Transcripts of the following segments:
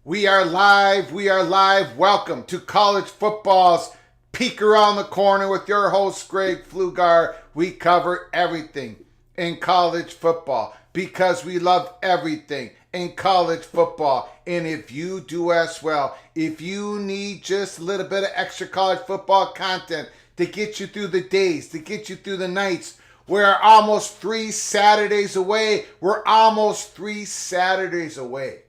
We are live. We are live. Welcome to College Football's Peek Around the Corner with your host, Greg Pflugar. We cover everything in college football because we love everything in college football. And if you do as well, if you need just a little bit of extra college football content to get you through the days, to get you through the nights, we're almost 3 Saturdays away. We're almost 3 Saturdays away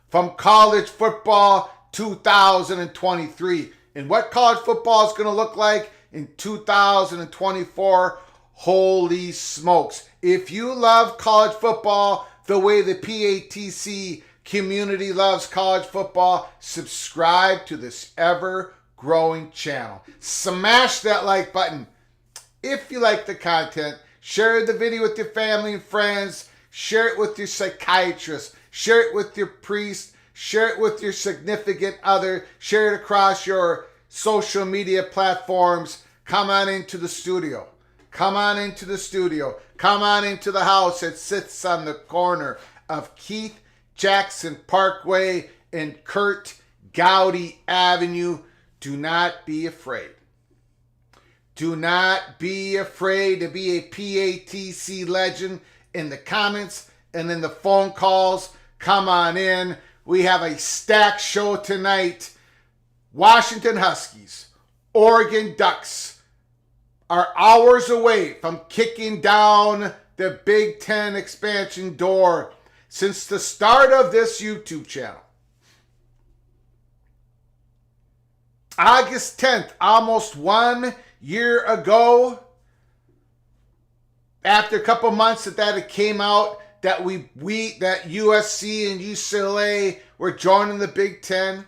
from college football 2023. And what college football is going to look like in 2024, holy smokes. If you love college football the way the PATC community loves college football, subscribe to this ever-growing channel. Smash that like button. If you like the content, share the video with your family and friends, share it with your psychiatrist, share it with your priest, share it with your significant other, share it across your social media platforms. Come on into the studio. Come on into the studio. Come on into the house that sits on the corner of Keith Jackson Parkway and Kurt Gowdy Avenue. Do not be afraid. Do not be afraid to be a PATC legend in the comments and in the phone calls. Come on in. We have a stacked show tonight. Washington Huskies, Oregon Ducks are hours away from kicking down the Big Ten expansion door since the start of this YouTube channel. August 10th, almost 1 year ago, after a couple months that it came out, that that USC and UCLA were joining the Big Ten.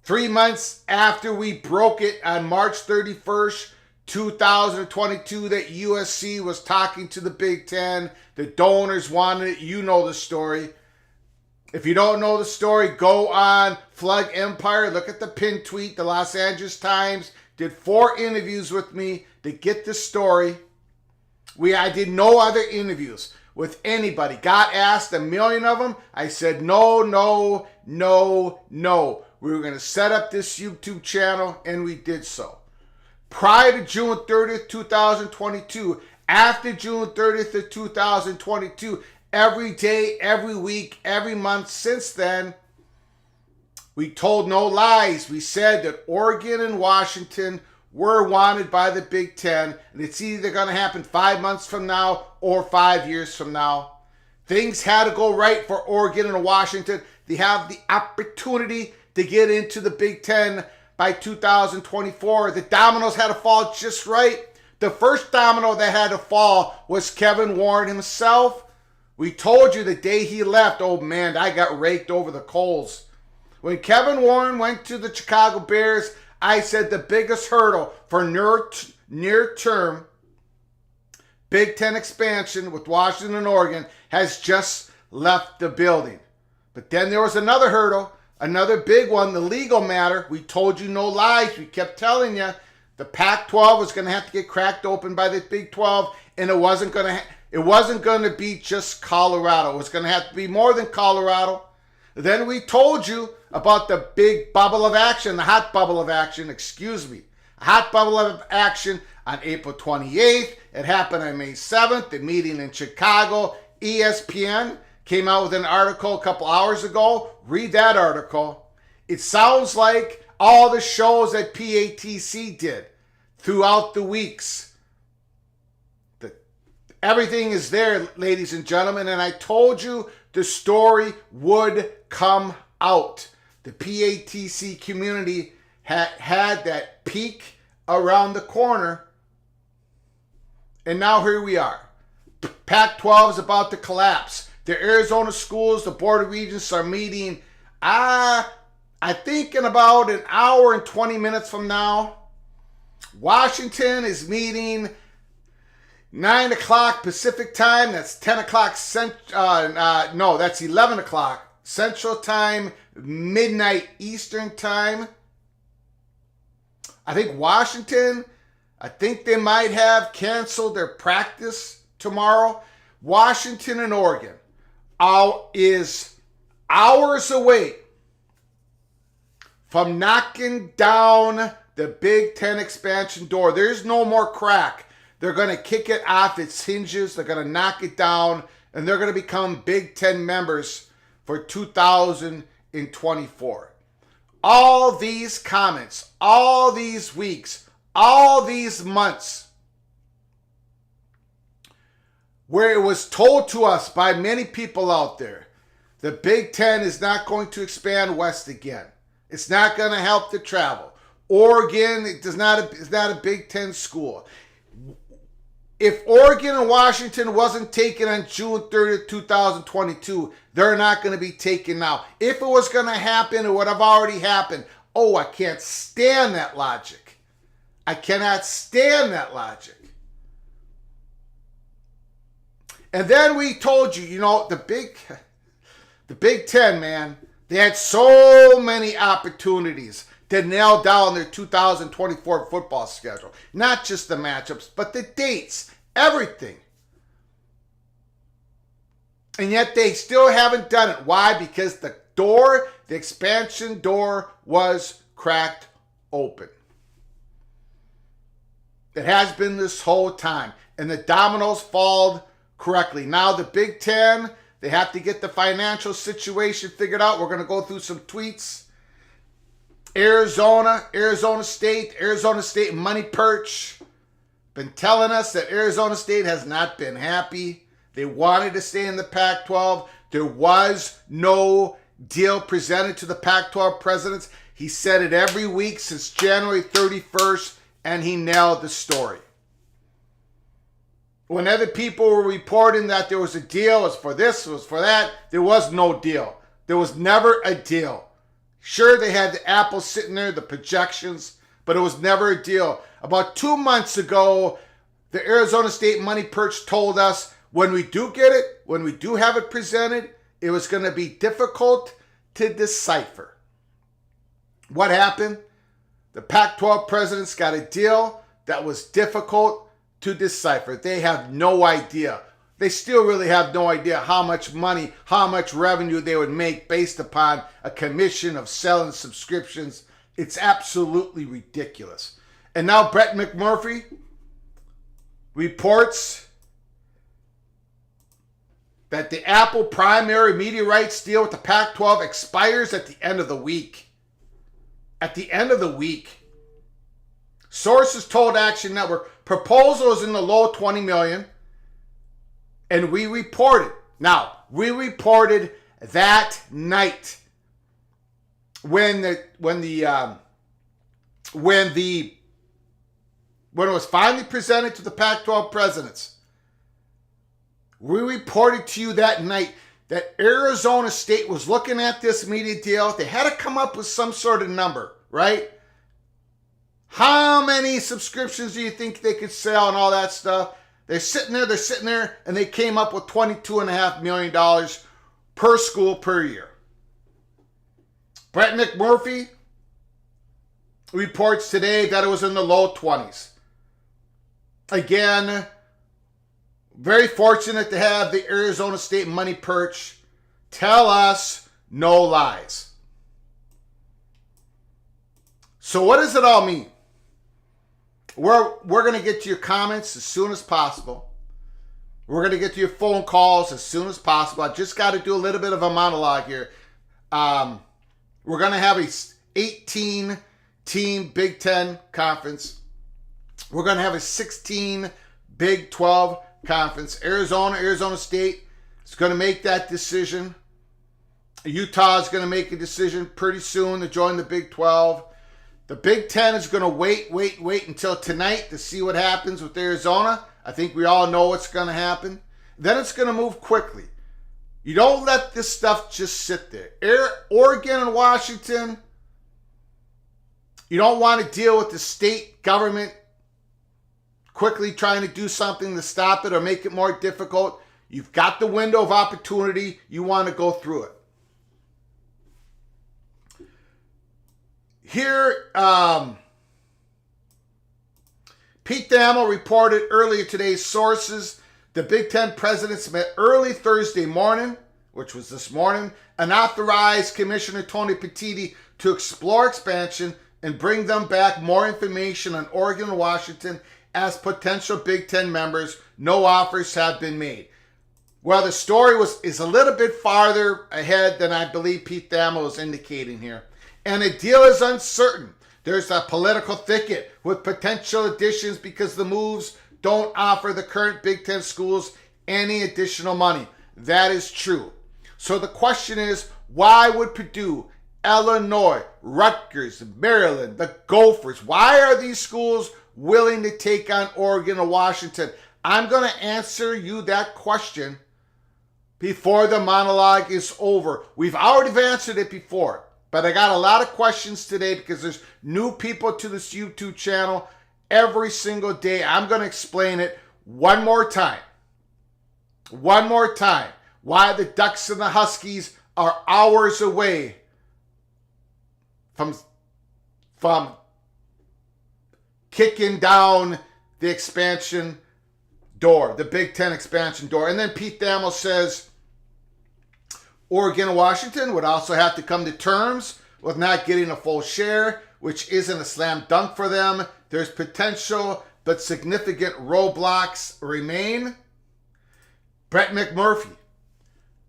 3 months after we broke it on March 31st, 2022, that USC was talking to the Big Ten. The donors wanted it. You know the story. If you don't know the story, go on Flug Empire. Look at the pin tweet. The Los Angeles Times did 4 interviews with me to get the story. I did no other interviews with anybody. Got asked a million of them. I said, no, no, no, no. We were going to set up this YouTube channel, and we did so. Prior to June 30th, 2022, after June 30th of 2022, every day, every week, every month since then, we told no lies. We said that Oregon and Washington were wanted by the Big Ten, and it's either going to happen 5 months from now or 5 years from now. Things had to go right for Oregon and Washington. They have the opportunity to get into the Big Ten by 2024. The dominoes had to fall just right. The first domino that had to fall was Kevin Warren himself. We told you the day he left, oh man, I got raked over the coals. When Kevin Warren went to the Chicago Bears, I said the biggest hurdle for near-term Big Ten expansion with Washington and Oregon has just left the building. But then there was another hurdle, another big one, the legal matter. We told you no lies. We kept telling you the Pac-12 was going to have to get cracked open by the Big 12, and it wasn't going to be just Colorado. It was going to have to be more than Colorado. Then we told you about the big bubble of action, the hot bubble of action, a hot bubble of action on April 28th. It happened on May 7th, the meeting in Chicago. ESPN came out with an article a couple hours ago. Read that article. It sounds like all the shows that PATC did throughout the weeks. Everything is there, ladies and gentlemen, and I told you the story would come out. The PATC community had that peak around the corner, and now here we are. Pac-12 is about to collapse. The Arizona schools, the Board of Regents are meeting, I think in about an hour and 20 minutes from now. Washington is meeting 9 o'clock Pacific time. That's 10 o'clock that's 11 o'clock Central time, midnight Eastern time. I think Washington, they might have canceled their practice tomorrow. Washington and Oregon is hours away from knocking down the Big Ten expansion door. There's no more crack. They're going to kick it off its hinges. They're going to knock it down, and they're going to become Big Ten members for 2024. All these comments, all these weeks, all these months, where it was told to us by many people out there, the Big Ten is not going to expand west again. It's not going to help the travel. Oregon is not a Big Ten school. If Oregon and Washington wasn't taken on June 30th, 2022, they're not going to be taken now. If it was going to happen, it would have already happened. Oh, I can't stand that logic. I cannot stand that logic. And then we told you, the Big Ten, man, they had so many opportunities to nail down their 2024 football schedule. Not just the matchups, but the dates, everything. And yet they still haven't done it. Why? Because the expansion door was cracked open. It has been this whole time. And the dominoes fall correctly. Now the Big Ten, they have to get the financial situation figured out. We're going to go through some tweets. Arizona State money perch. Been telling us that Arizona State has not been happy. They wanted to stay in the Pac-12. There was no deal presented to the Pac-12 presidents. He said it every week since January 31st, and he nailed the story. When other people were reporting that there was a deal, it was for this, it was for that, there was no deal. There was never a deal. Sure, they had the apples sitting there, the projections, but it was never a deal. About 2 months ago, the Arizona State money perch told us when we do get it, when we do have it presented, it was going to be difficult to decipher. What happened? The Pac-12 presidents got a deal that was difficult to decipher. They have no idea. They still really have no idea how much money, how much revenue they would make based upon a commission of selling subscriptions. It's absolutely ridiculous. And now Brett McMurphy reports that the Apple primary media rights deal with the Pac-12 expires at the end of the week. At the end of the week. Sources told Action Network proposals in the low 20 million. And we reported that night when it was finally presented to the Pac-12 presidents. We reported to you that night that Arizona State was looking at this media deal. They had to come up with some sort of number, right? How many subscriptions do you think they could sell and all that stuff? They're sitting there, and they came up with $22.5 million per school per year. Brett McMurphy reports today that it was in the low 20s. Again, very fortunate to have the Arizona State money perch tell us no lies. So what does it all mean? We're going to get to your comments as soon as possible. We're going to get to your phone calls as soon as possible. I just got to do a little bit of a monologue here. We're going to have a 18-team Big Ten conference. We're going to have a 16 Big 12 conference. Arizona State is going to make that decision. Utah is going to make a decision pretty soon to join the Big 12. The Big Ten is going to wait until tonight to see what happens with Arizona. I think we all know what's going to happen. Then it's going to move quickly. You don't let this stuff just sit there. Oregon and Washington, you don't want to deal with the state government quickly trying to do something to stop it or make it more difficult. You've got the window of opportunity. You want to go through it. Here, Pete Thamel reported earlier today, sources, the Big Ten presidents met early Thursday morning, which was this morning, and authorized Commissioner Tony Petitti to explore expansion and bring them back more information on Oregon and Washington as potential Big Ten members. No offers have been made. Well, the story is a little bit farther ahead than I believe Pete Thamel was indicating here. And the deal is uncertain. There's a political thicket with potential additions because the moves don't offer the current Big Ten schools any additional money. That is true. So the question is, why would Purdue, Illinois, Rutgers, Maryland, the Gophers, why are these schools willing to take on Oregon or Washington? I'm going to answer you that question before the monologue is over. We've already answered it before. But I got a lot of questions today because there's new people to this YouTube channel every single day. I'm going to explain it one more time. One more time. Why the Ducks and the Huskies are hours away from kicking down the expansion door, the Big Ten expansion door. And then Pete Thamel says, Oregon and Washington would also have to come to terms with not getting a full share, which isn't a slam dunk for them. There's potential, but significant roadblocks remain. Brett McMurphy.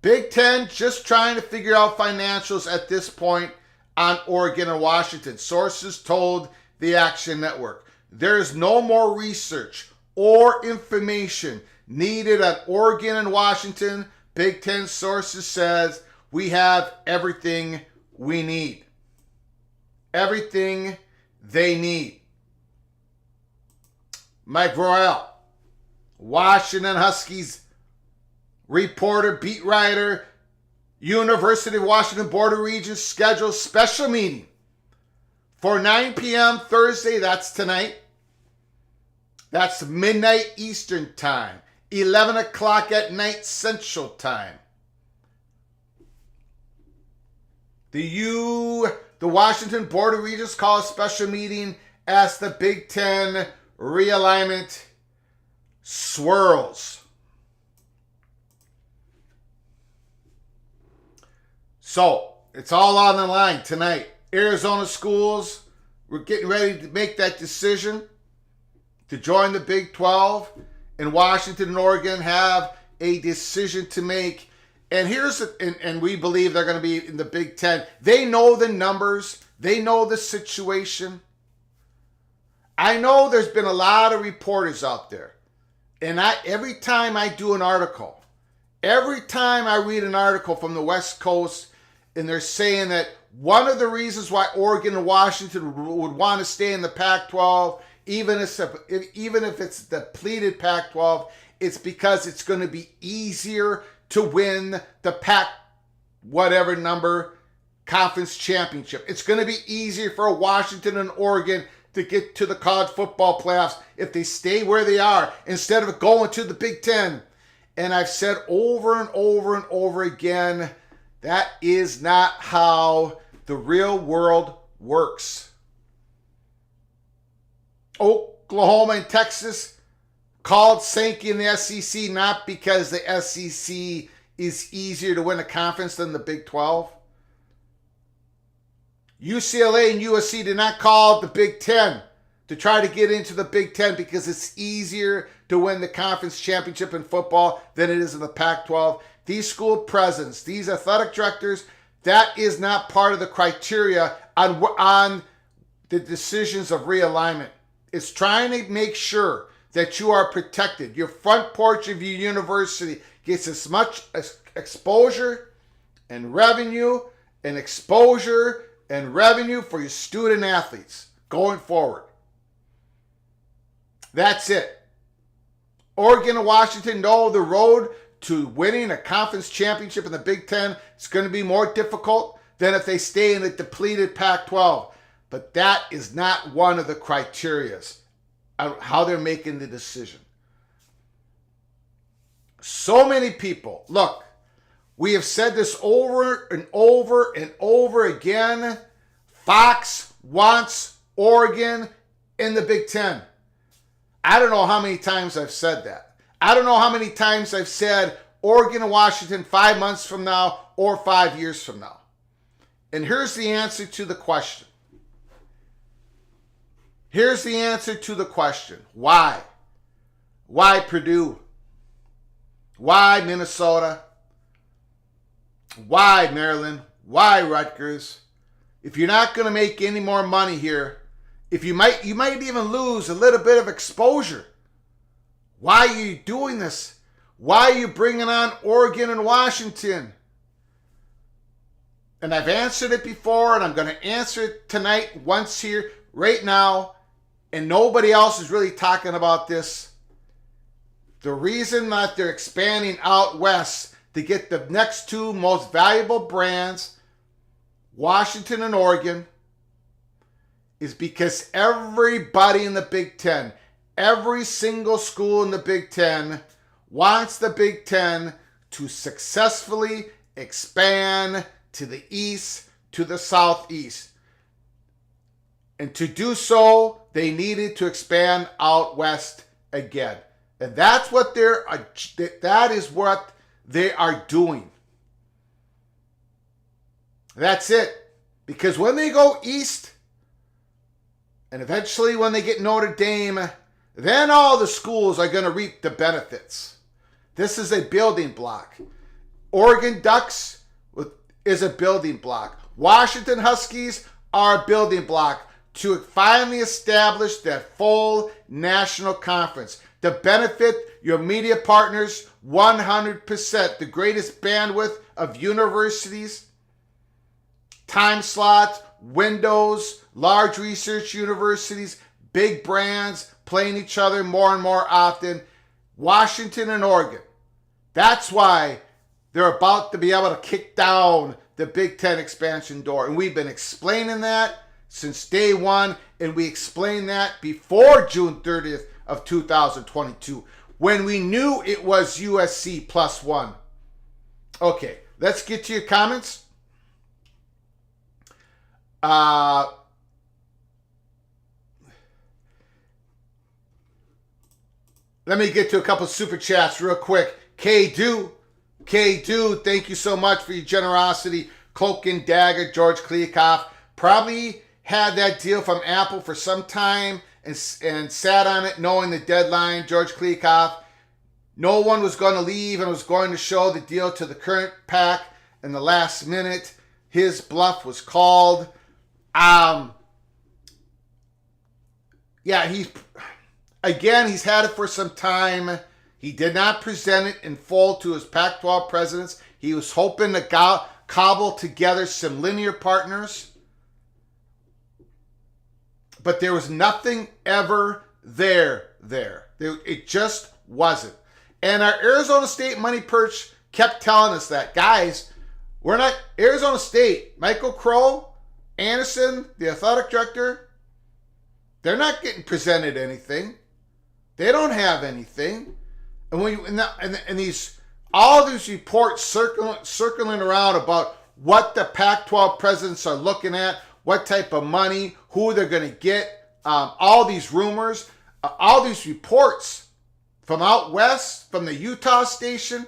Big Ten just trying to figure out financials at this point on Oregon and Washington. Sources told the Action Network. There's no more research or information needed on Oregon and Washington. Big Ten sources says we have everything we need. Everything they need. Mike Royal, Washington Huskies reporter, beat writer, University of Washington Board of Regents scheduled special meeting for 9 p.m. Thursday. That's tonight. That's midnight Eastern time. 11 o'clock at night Central Time. The Washington Board of Regents called a special meeting as the Big Ten realignment swirls. So, it's all on the line tonight. Arizona schools, we're getting ready to make that decision to join the Big 12. And Washington and Oregon have a decision to make. And and we believe they're going to be in the Big Ten. They know the numbers. They know the situation. I know there's been a lot of reporters out there. And every time I do an article, every time I read an article from the West Coast, and they're saying that one of the reasons why Oregon and Washington would want to stay in the Pac-12, even if it's the depleted Pac-12, it's because it's going to be easier to win the Pac whatever number conference championship. It's going to be easier for Washington and Oregon to get to the college football playoffs if they stay where they are instead of going to the Big Ten. And I've said over and over and over again, that is not how the real world works. Oklahoma and Texas called sinking the SEC not because the SEC is easier to win a conference than the Big 12. UCLA and USC did not call the Big 10 to try to get into the Big 10 because it's easier to win the conference championship in football than it is in the Pac-12. These school presidents, these athletic directors, that is not part of the criteria on the decisions of realignment. It's trying to make sure that you are protected. Your front porch of your university gets as much exposure and revenue for your student athletes going forward. That's it. Oregon and Washington know the road to winning a conference championship in the Big Ten is going to be more difficult than if they stay in the depleted Pac-12. But that is not one of the criterias of how they're making the decision. So many people, look, we have said this over and over and over again. Fox wants Oregon in the Big Ten. I don't know how many times I've said that. I don't know how many times I've said Oregon and Washington 5 months from now or 5 years from now. And here's the answer to the question. Here's the answer to the question. Why? Why Purdue? Why Minnesota? Why Maryland? Why Rutgers? If you're not going to make any more money here, you might even lose a little bit of exposure. Why are you doing this? Why are you bringing on Oregon and Washington? And I've answered it before, and I'm going to answer it tonight once here, right now, and nobody else is really talking about this. The reason that they're expanding out west to get the next two most valuable brands, Washington and Oregon, is because everybody in the Big Ten, every single school in the Big Ten wants the Big Ten to successfully expand to the east, to the southeast. And to do so, they needed to expand out west again. And that is what they are doing. That's it. Because when they go east, and eventually when they get Notre Dame, then all the schools are going to reap the benefits. This is a building block. Oregon Ducks is a building block. Washington Huskies are a building block to finally establish that full national conference. To benefit your media partners 100%. The greatest bandwidth of universities, time slots, windows, large research universities, big brands playing each other more and more often. Washington and Oregon. That's why they're about to be able to kick down the Big Ten expansion door. And we've been explaining that since day one, and we explained that before June 30th of 2022, when we knew it was USC +1. Okay, let's get to your comments. let me get to a couple super chats real quick. K-Do, thank you so much for your generosity. Cloak and Dagger, George Kliakoff, probably had that deal from Apple for some time and sat on it knowing the deadline. George Kliakoff, no one was going to leave and was going to show the deal to the current pack in the last minute. His bluff was called. Yeah, he's had it for some time. He did not present it in full to his Pac-12 presidents. He was hoping to cobble together some linear partners. But there was nothing ever there. It just wasn't. And our Arizona State money perch kept telling us that, guys, we're not Arizona State. Michael Crow, Anderson, the athletic director, they're not getting presented anything. They don't have anything. And all these reports circling around about what the Pac-12 presidents are looking at, what type of money, who they're going to get, all these rumors, all these reports from out west, from the Utah station.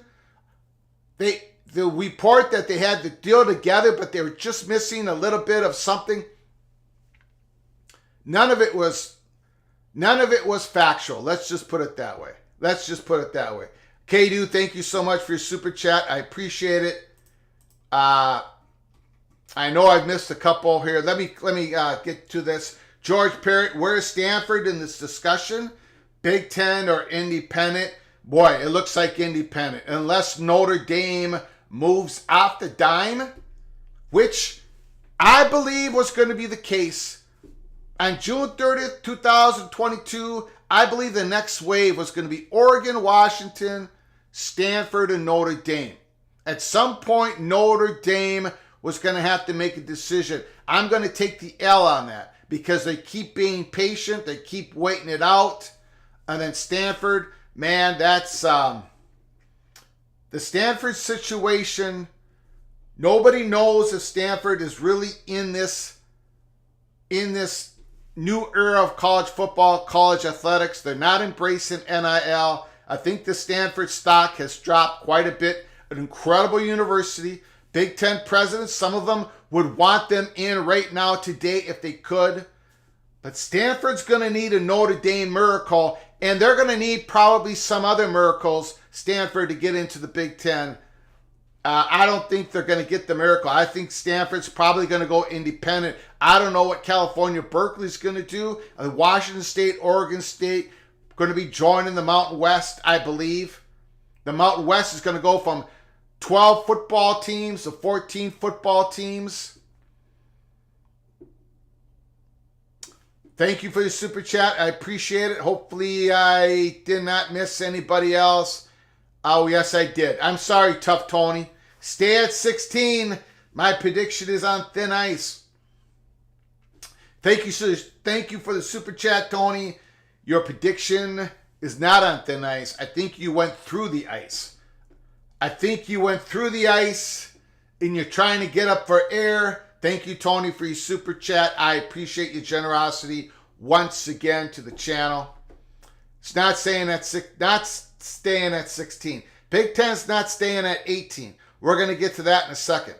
The report that they had the deal together, but they were just missing a little bit of something. None of it was factual. Let's just put it that way. K-Do, thank you so much for your super chat. I appreciate it. I know I've missed a couple here. Let me get to this. George Parrott, where is Stanford in this discussion? Big Ten or independent? Boy, it looks like independent. Unless Notre Dame moves off the dime, which I believe was going to be the case. On June 30th, 2022, I believe the next wave was going to be Oregon, Washington, Stanford, and Notre Dame. At some point, Notre Dame was going to have to make a decision. I'm going to take the L on that because they keep being patient. They keep waiting it out. And then Stanford, man, that's the Stanford situation. Nobody knows if Stanford is really in this new era of college football, college athletics. They're not embracing NIL. I think the Stanford stock has dropped quite a bit. An incredible university. Big Ten presidents, some of them would want them in right now today if they could. But Stanford's going to need a Notre Dame miracle, and they're going to need probably some other miracles, Stanford, to get into the Big Ten. I don't think they're going to get the miracle. I think Stanford's probably going to go independent. I don't know what California, Berkeley's going to do. Washington State, Oregon State going to be joining the Mountain West, I believe. The Mountain West is going to go from 12 football teams to 14 football teams. Thank you for your super chat. I appreciate it. Hopefully I did not miss anybody else. Oh, yes, I did. I'm sorry, Tough Tony. Stay at 16. My prediction is on thin ice. Thank you for the super chat, Tony. Your prediction is not on thin ice. I think you went through the ice. and you're trying to get up for air. Thank you, Tony, for your super chat. I appreciate your generosity once again to the channel. It's not staying at 16. Big Ten's not staying at 18. We're going to get to that in a second.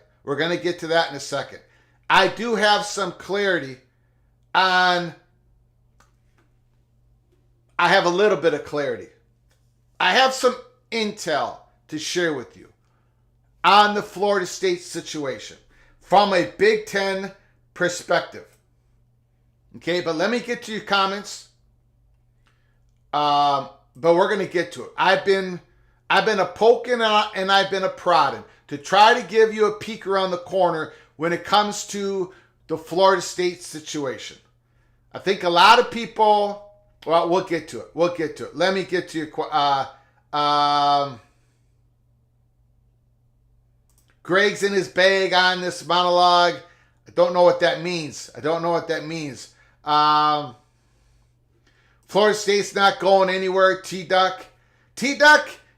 I do have some clarity on... I have a little bit of clarity. I have some intel to share with you on the Florida State situation from a Big Ten perspective. Okay, but let me get to your comments. But we're going to get to it. I've been a poking and I've been a prodding to try to give you a peek around the corner when it comes to the Florida State situation. I think a lot of people... Well, we'll get to it. Let me get to your... Greg's in his bag on this monologue. I don't know what that means. Florida State's not going anywhere. T-Duck,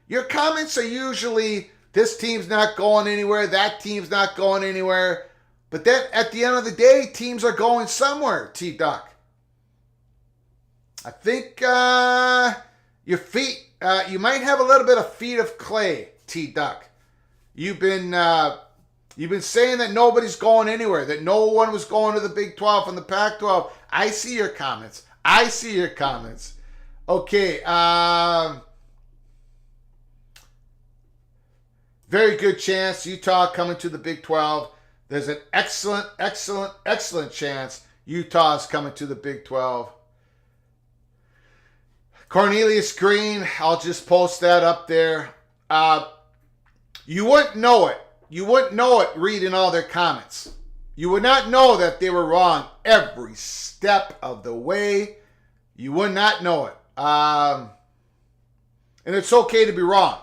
your comments are usually, this team's not going anywhere, that team's not going anywhere. But then at the end of the day, teams are going somewhere, T-Duck. I think your feet, you might have a little bit of feet of clay, T-Duck. You've been saying that nobody's going anywhere, that no one was going to the Big 12 and the Pac-12. I see your comments. Okay. Very good chance Utah coming to the Big 12. There's an excellent chance Utah's coming to the Big 12. Cornelius Green, I'll just post that up there. You wouldn't know it. You wouldn't know it reading all their comments. You would not know that they were wrong every step of the way. You would not know it. And it's okay to be wrong.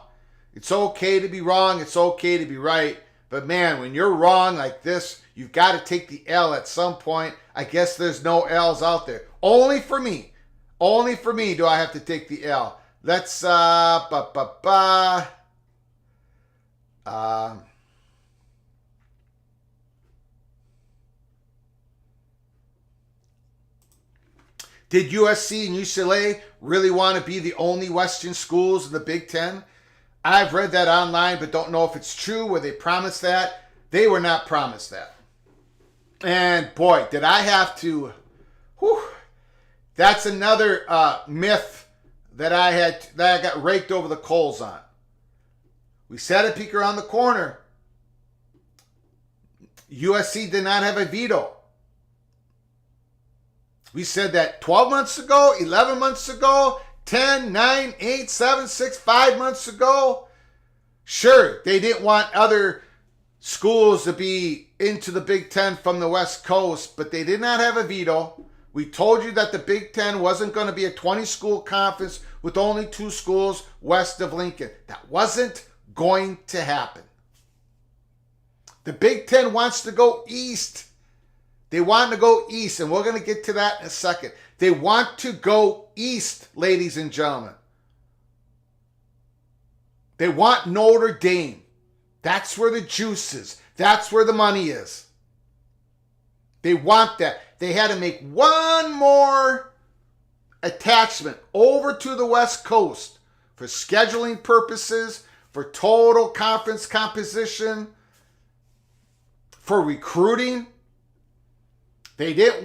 It's okay to be wrong. It's okay to be right. But man, when you're wrong like this, you've got to take the L at some point. I guess there's no L's out there. Only for me do I have to take the L. Let's, did USC and UCLA really want to be the only Western schools in the Big Ten? I've read that online, but don't know if it's true. Were they promised that? They were not promised that. And boy, did I have to... Whew, that's another myth that I got raked over the coals on. We said at Peek Around the Corner, USC did not have a veto. We said that 12 months ago, 11 months ago, 10, 9, 8, 7, 6, 5 months ago. Sure, they didn't want other schools to be into the Big Ten from the West Coast, but they did not have a veto. We told you that the Big Ten wasn't going to be a 20-school conference with only 2 schools west of Lincoln. That wasn't going to happen. The Big Ten wants to go east. They want to go east, and we're going to get to that in a second. They want to go east, ladies and gentlemen. They want Notre Dame. That's where the juice is. That's where the money is. They want that. They had to make one more attachment over to the West Coast for scheduling purposes, for total conference composition, for recruiting. They did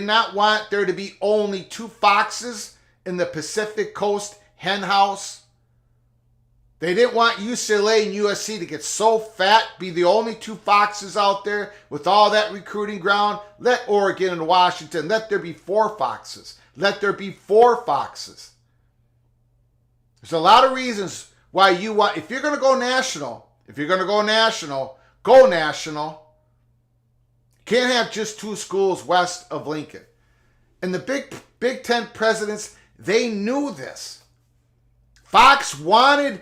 not want there to be only 2 foxes in the Pacific Coast hen house. They didn't want UCLA and USC to get so fat, be the only 2 foxes out there with all that recruiting ground. Let Oregon and Washington, let there be 4 foxes. Let there be 4 foxes. There's a lot of reasons why you want, if you're going to go national, go national. Can't have just 2 schools west of Lincoln. And the Big Ten presidents, they knew this. Fox wanted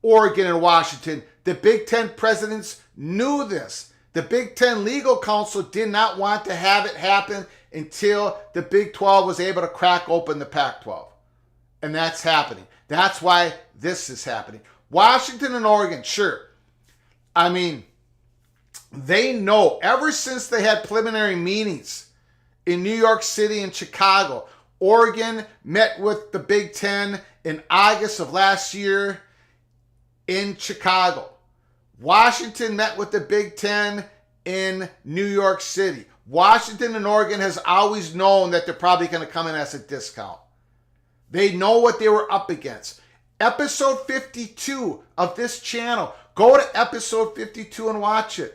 Oregon and Washington. The Big Ten presidents knew this. The Big Ten legal counsel did not want to have it happen until the Big 12 was able to crack open the Pac-12. And that's happening. That's why this is happening. Washington and Oregon, sure. I mean, they know ever since they had preliminary meetings in New York City and Chicago. Oregon met with the Big Ten in August of last year in Chicago. Washington met with the Big Ten in New York City. Washington and Oregon has always known that they're probably going to come in as a discount. They know what they were up against. Episode 52 of this channel. Go to episode 52 and watch it.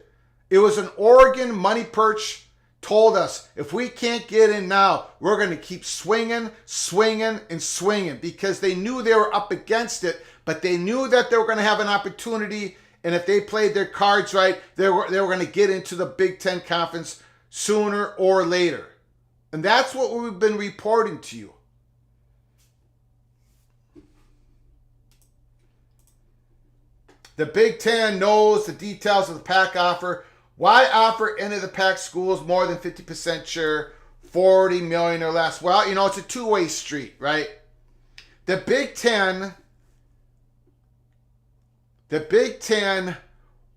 It was an Oregon money perch told us, if we can't get in now, we're going to keep swinging because they knew they were up against it, but they knew that they were going to have an opportunity, and if they played their cards right, they were going to get into the Big Ten Conference sooner or later. And that's what we've been reporting to you. The Big Ten knows the details of the Pac offer. Why offer any of the Pac schools more than 50% share, $40 million or less? Well, you know, it's a two-way street, right? The Big Ten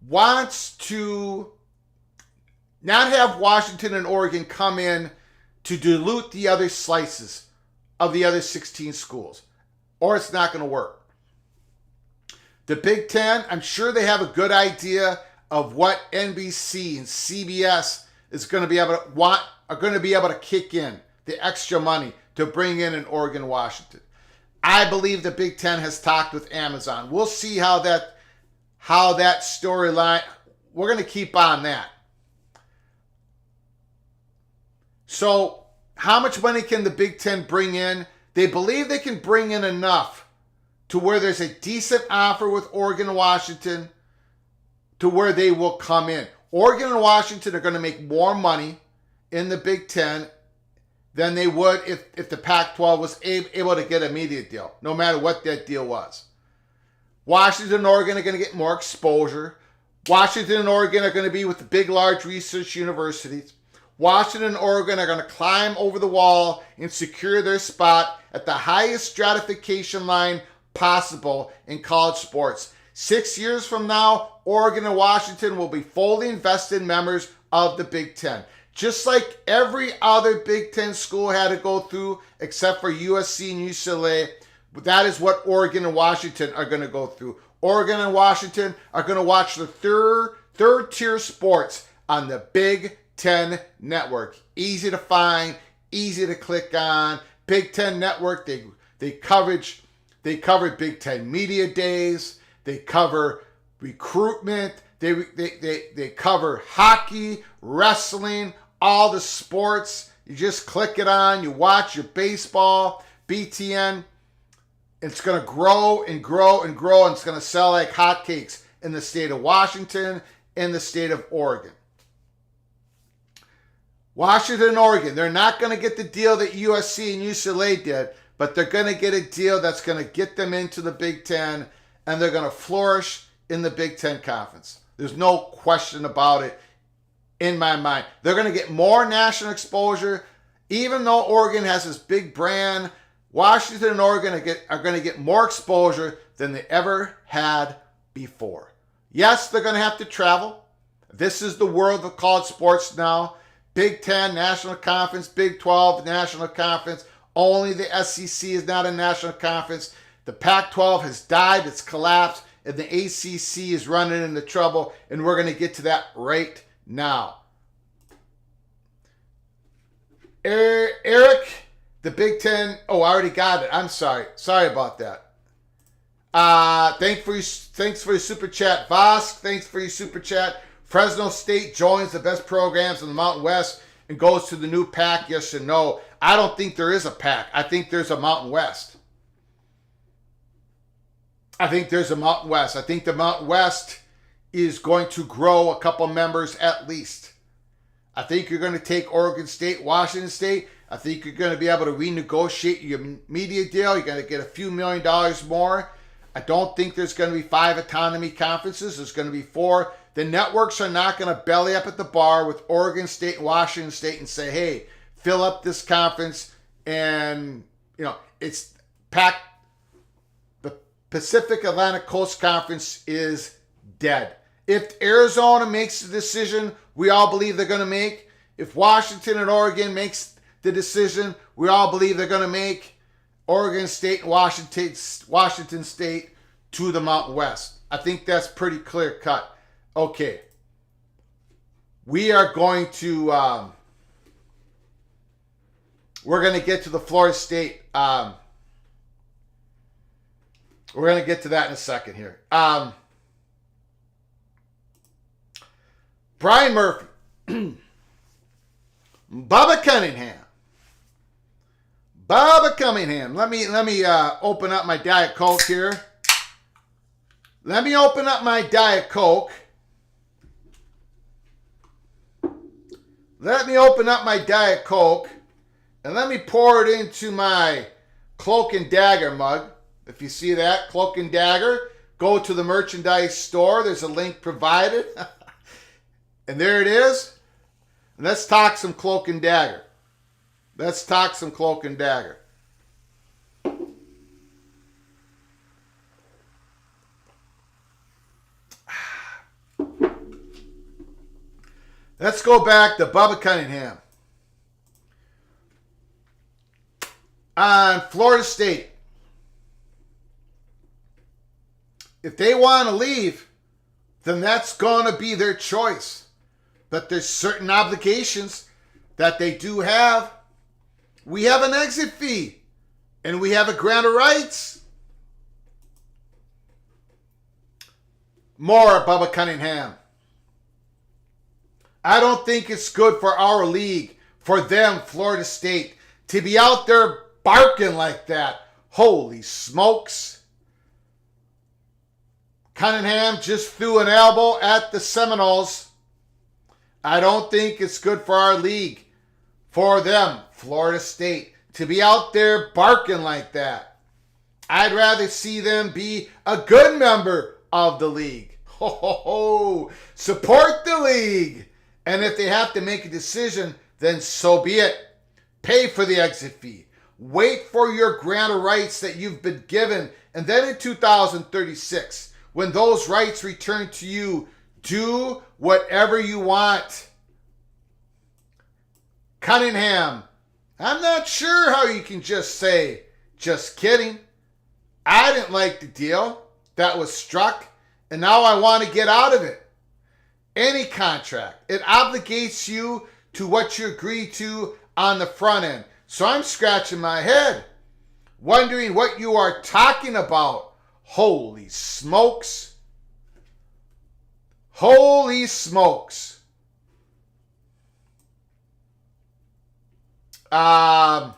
wants to Not have Washington and Oregon come in to dilute the other slices of the other 16 schools, or it's not going to work. The Big Ten, I'm sure they have a good idea of what NBC and CBS is going to be able to are going to be able to kick in the extra money to bring in Oregon and Washington. I believe the Big Ten has talked with Amazon. We'll see how that storyline, we're going to keep on that. So how much money can the Big Ten bring in? They believe they can bring in enough to where there's a decent offer with Oregon and Washington to where they will come in. Oregon and Washington are going to make more money in the Big Ten than they would if the Pac-12 was able to get a media deal, no matter what that deal was. Washington and Oregon are going to get more exposure. Washington and Oregon are going to be with the big, large research universities. Washington and Oregon are going to climb over the wall and secure their spot at the highest stratification line possible in college sports. 6 years from now, Oregon and Washington will be fully invested members of the Big Ten. Just like every other Big Ten school had to go through, except for USC and UCLA, that is what Oregon and Washington are going to go through. Oregon and Washington are going to watch the third tier sports on the Big Ten Network. Easy to find, easy to click on. Big Ten Network, they cover Big Ten Media Days. They cover recruitment. They cover hockey, wrestling, all the sports. You just click it on. You watch your baseball, BTN. It's going to grow and grow and grow, and it's going to sell like hotcakes in the state of Washington, in the state of Oregon. Washington and Oregon, they're not going to get the deal that USC and UCLA did, but they're going to get a deal that's going to get them into the Big Ten, and they're going to flourish in the Big Ten Conference. There's no question about it in my mind. They're going to get more national exposure. Even though Oregon has this big brand, Washington and Oregon are going to get more exposure than they ever had before. Yes, they're going to have to travel. This is the world of college sports now. Big Ten, National Conference, Big 12, National Conference. Only the SEC is not a national conference. The Pac-12 has died, it's collapsed, and the ACC is running into trouble, and we're going to get to that right now. Eric, the Big Ten, I already got it. I'm sorry. Sorry about that. Thanks for your super chat. Vosk, thanks for your super chat. Fresno State joins the best programs in the Mountain West and goes to the new Pac, yes or no? I don't think there is a Pac. I think there's a Mountain West. I think there's a Mountain West. I think the Mountain West is going to grow a couple members at least. I think you're going to take Oregon State, Washington State. I think you're going to be able to renegotiate your media deal. You're going to get a few $1 million more. I don't think there's going to be 5 autonomy conferences. There's going to be 4. The networks are not going to belly up at the bar with Oregon State and Washington State and say, hey, fill up this conference. And, it's packed. The Pacific Atlantic Coast Conference is dead. If Arizona makes the decision we all believe they're going to make, if Washington and Oregon makes the decision we all believe they're going to make, Oregon State and Washington State to the Mountain West. I think that's pretty clear cut. Okay. We are going to we're going to get to the Florida State. We're going to get to that in a second here. Brian Murphy. Bubba Cunningham. Let me open up my Diet Coke here. Let me open up my Diet Coke. And let me pour it into my Cloak and Dagger mug. If you see that, Cloak and Dagger, go to the merchandise store. There's a link provided. And there it is. Let's talk some Cloak and Dagger. Let's go back to Bubba Cunningham. On Florida State. If they want to leave, then that's going to be their choice. But there's certain obligations that they do have. We have an exit fee, and we have a grant of rights. More Bubba Cunningham. I don't think it's good for our league, for them, Florida State, to be out there barking like that. Holy smokes. Cunningham just threw an elbow at the Seminoles. I don't think it's good for our league, for them, Florida State, to be out there barking like that. I'd rather see them be a good member of the league. Ho, ho, ho. Support the league. And if they have to make a decision, then so be it. Pay for the exit fee. Wait for your grant of rights that you've been given. And then in 2036, when those rights return to you, do whatever you want. Cunningham, I'm not sure how you can just say, just kidding. I didn't like the deal that was struck, and now I want to get out of it. Any contract, it obligates you to what you agree to on the front end. So I'm scratching my head, wondering what you are talking about. Holy smokes. Holy smokes. A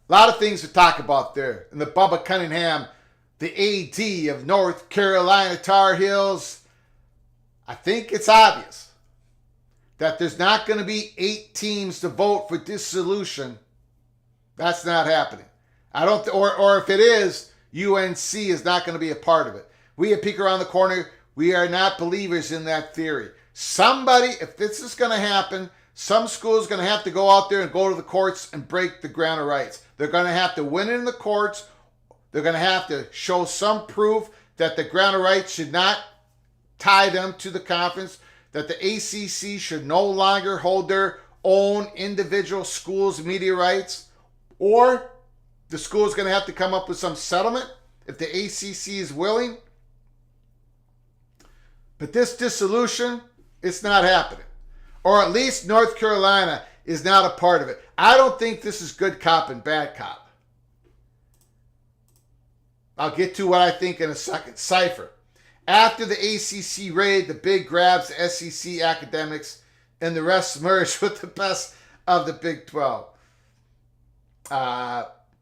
lot of things to talk about there. And the Bubba Cunningham, the AD of North Carolina Tar Heels, I think it's obvious that there's not going to be 8 teams to vote for dissolution. That's not happening. I don't, or if it is, UNC is not going to be a part of it. We at Peek Around the Corner, we are not believers in that theory. Somebody, if this is going to happen, some school is going to have to go out there and go to the courts and break the grant of rights. They're going to have to win in the courts. They're going to have to show some proof that the grant of rights should not tie them to the conference, that the ACC should no longer hold their own individual schools' media rights, or the school is going to have to come up with some settlement if the ACC is willing. But this dissolution, it's not happening. Or at least North Carolina is not a part of it. I don't think this is good cop and bad cop. I'll get to what I think in a second. Cypher. After the ACC raid, the big grabs the SEC academics, and the rest merged with the best of the Big 12.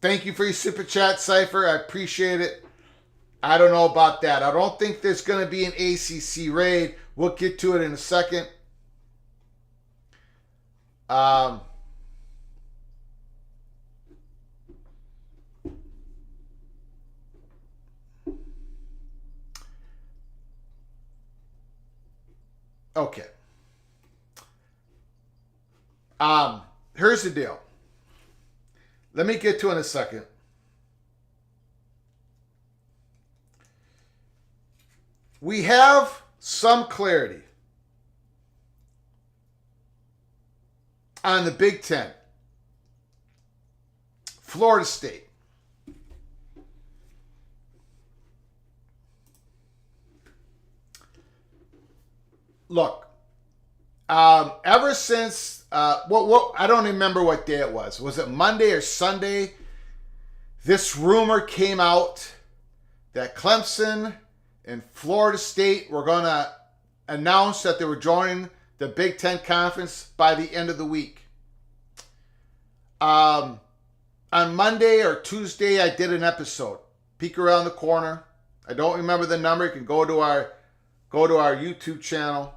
Thank you for your super chat, Cypher. I appreciate it. I don't know about that. I don't think there's going to be an ACC raid. We'll get to it in a second. Okay. Here's the deal. Let me get to it in a second. We have some clarity on the Big Ten. Florida State. Look, ever since, I don't remember what day it was. Was it Monday or Sunday? This rumor came out that Clemson and Florida State were going to announce that they were joining the Big Ten Conference by the end of the week. On Monday or Tuesday, I did an episode. Peek Around the Corner. I don't remember the number. You can go to our YouTube channel.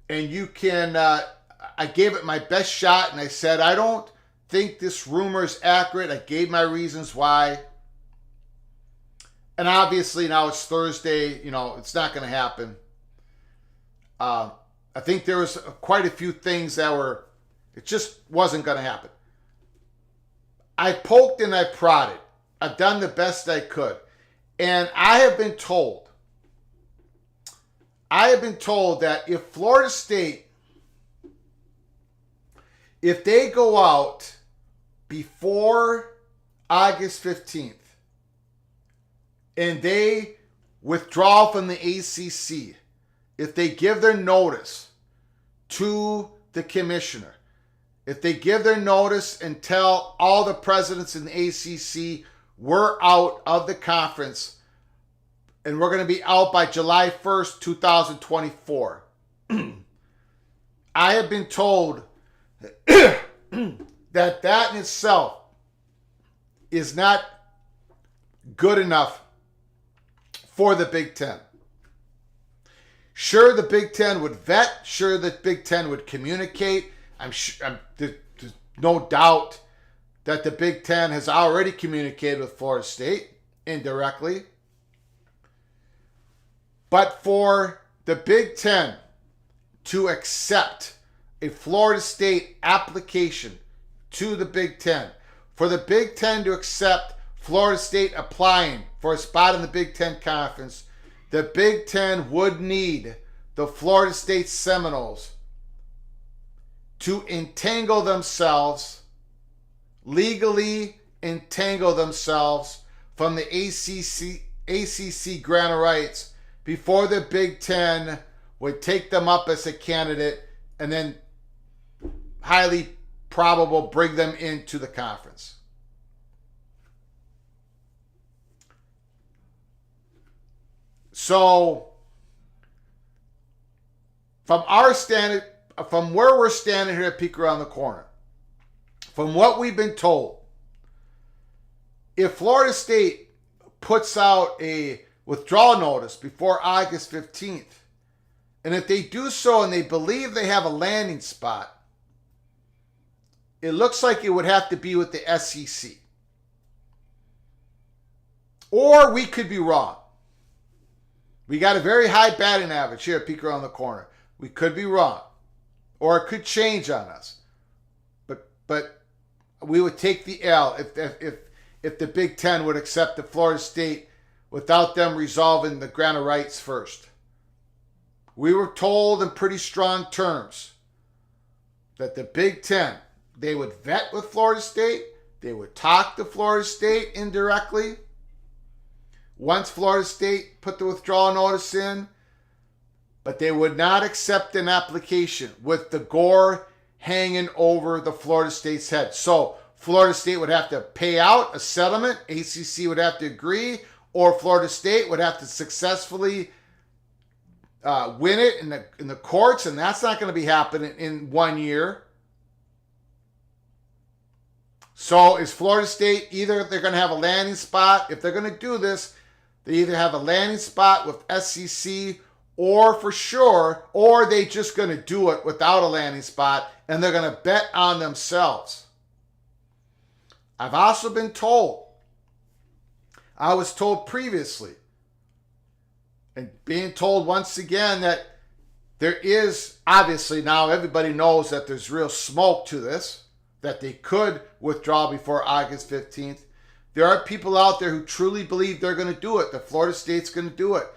And you can, I gave it my best shot, and I said, I don't think this rumor is accurate. I gave my reasons why. And obviously now it's Thursday, it's not going to happen. I think there was quite a few things it just wasn't going to happen. I poked and I prodded. I've done the best I could. And I have been told I have been told that if Florida State, if they go out before August 15th and they withdraw from the ACC, if they give their notice to the commissioner, if they give their notice and tell all the presidents in the ACC we're out of the conference and we're going to be out by July 1st, 2024. I have been told that in itself is not good enough for the Big Ten. Sure, the Big Ten would vet. Sure, the Big Ten would communicate. There's no doubt that the Big Ten has already communicated with Florida State indirectly. But for the Big Ten to accept a Florida State application to the Big Ten, for the Big Ten to accept Florida State applying for a spot in the Big Ten Conference, the Big Ten would need the Florida State Seminoles to entangle themselves, legally entangle themselves from the ACC grant of rights before the Big Ten would take them up as a candidate and then highly probable bring them into the conference. So, from where we're standing here at Peek Around the Corner, from what we've been told, if Florida State puts out a withdrawal notice before August 15th, and if they do so and they believe they have a landing spot, it looks like it would have to be with the SEC. Or we could be wrong. We got a very high batting average here at Peek Around the Corner. We could be wrong. Or it could change on us. But we would take the L if the Big Ten would accept the Florida State without them resolving the grant of rights first. We were told in pretty strong terms that the Big Ten, they would vet with Florida State, they would talk to Florida State indirectly. Once Florida State put the withdrawal notice in, but they would not accept an application with the gore hanging over the Florida State's head. So Florida State would have to pay out a settlement, ACC would have to agree, or Florida State would have to successfully win it in the courts, and that's not going to be happening in 1 year. So is Florida State, either they're going to have a landing spot, if they're going to do this, they either have a landing spot with SEC or for sure, or they just going to do it without a landing spot and they're going to bet on themselves. I've also been told, I was told previously, and being told once again that there is, obviously now everybody knows that there's real smoke to this, that they could withdraw before August 15th. There are people out there who truly believe they're going to do it, that Florida State's going to do it,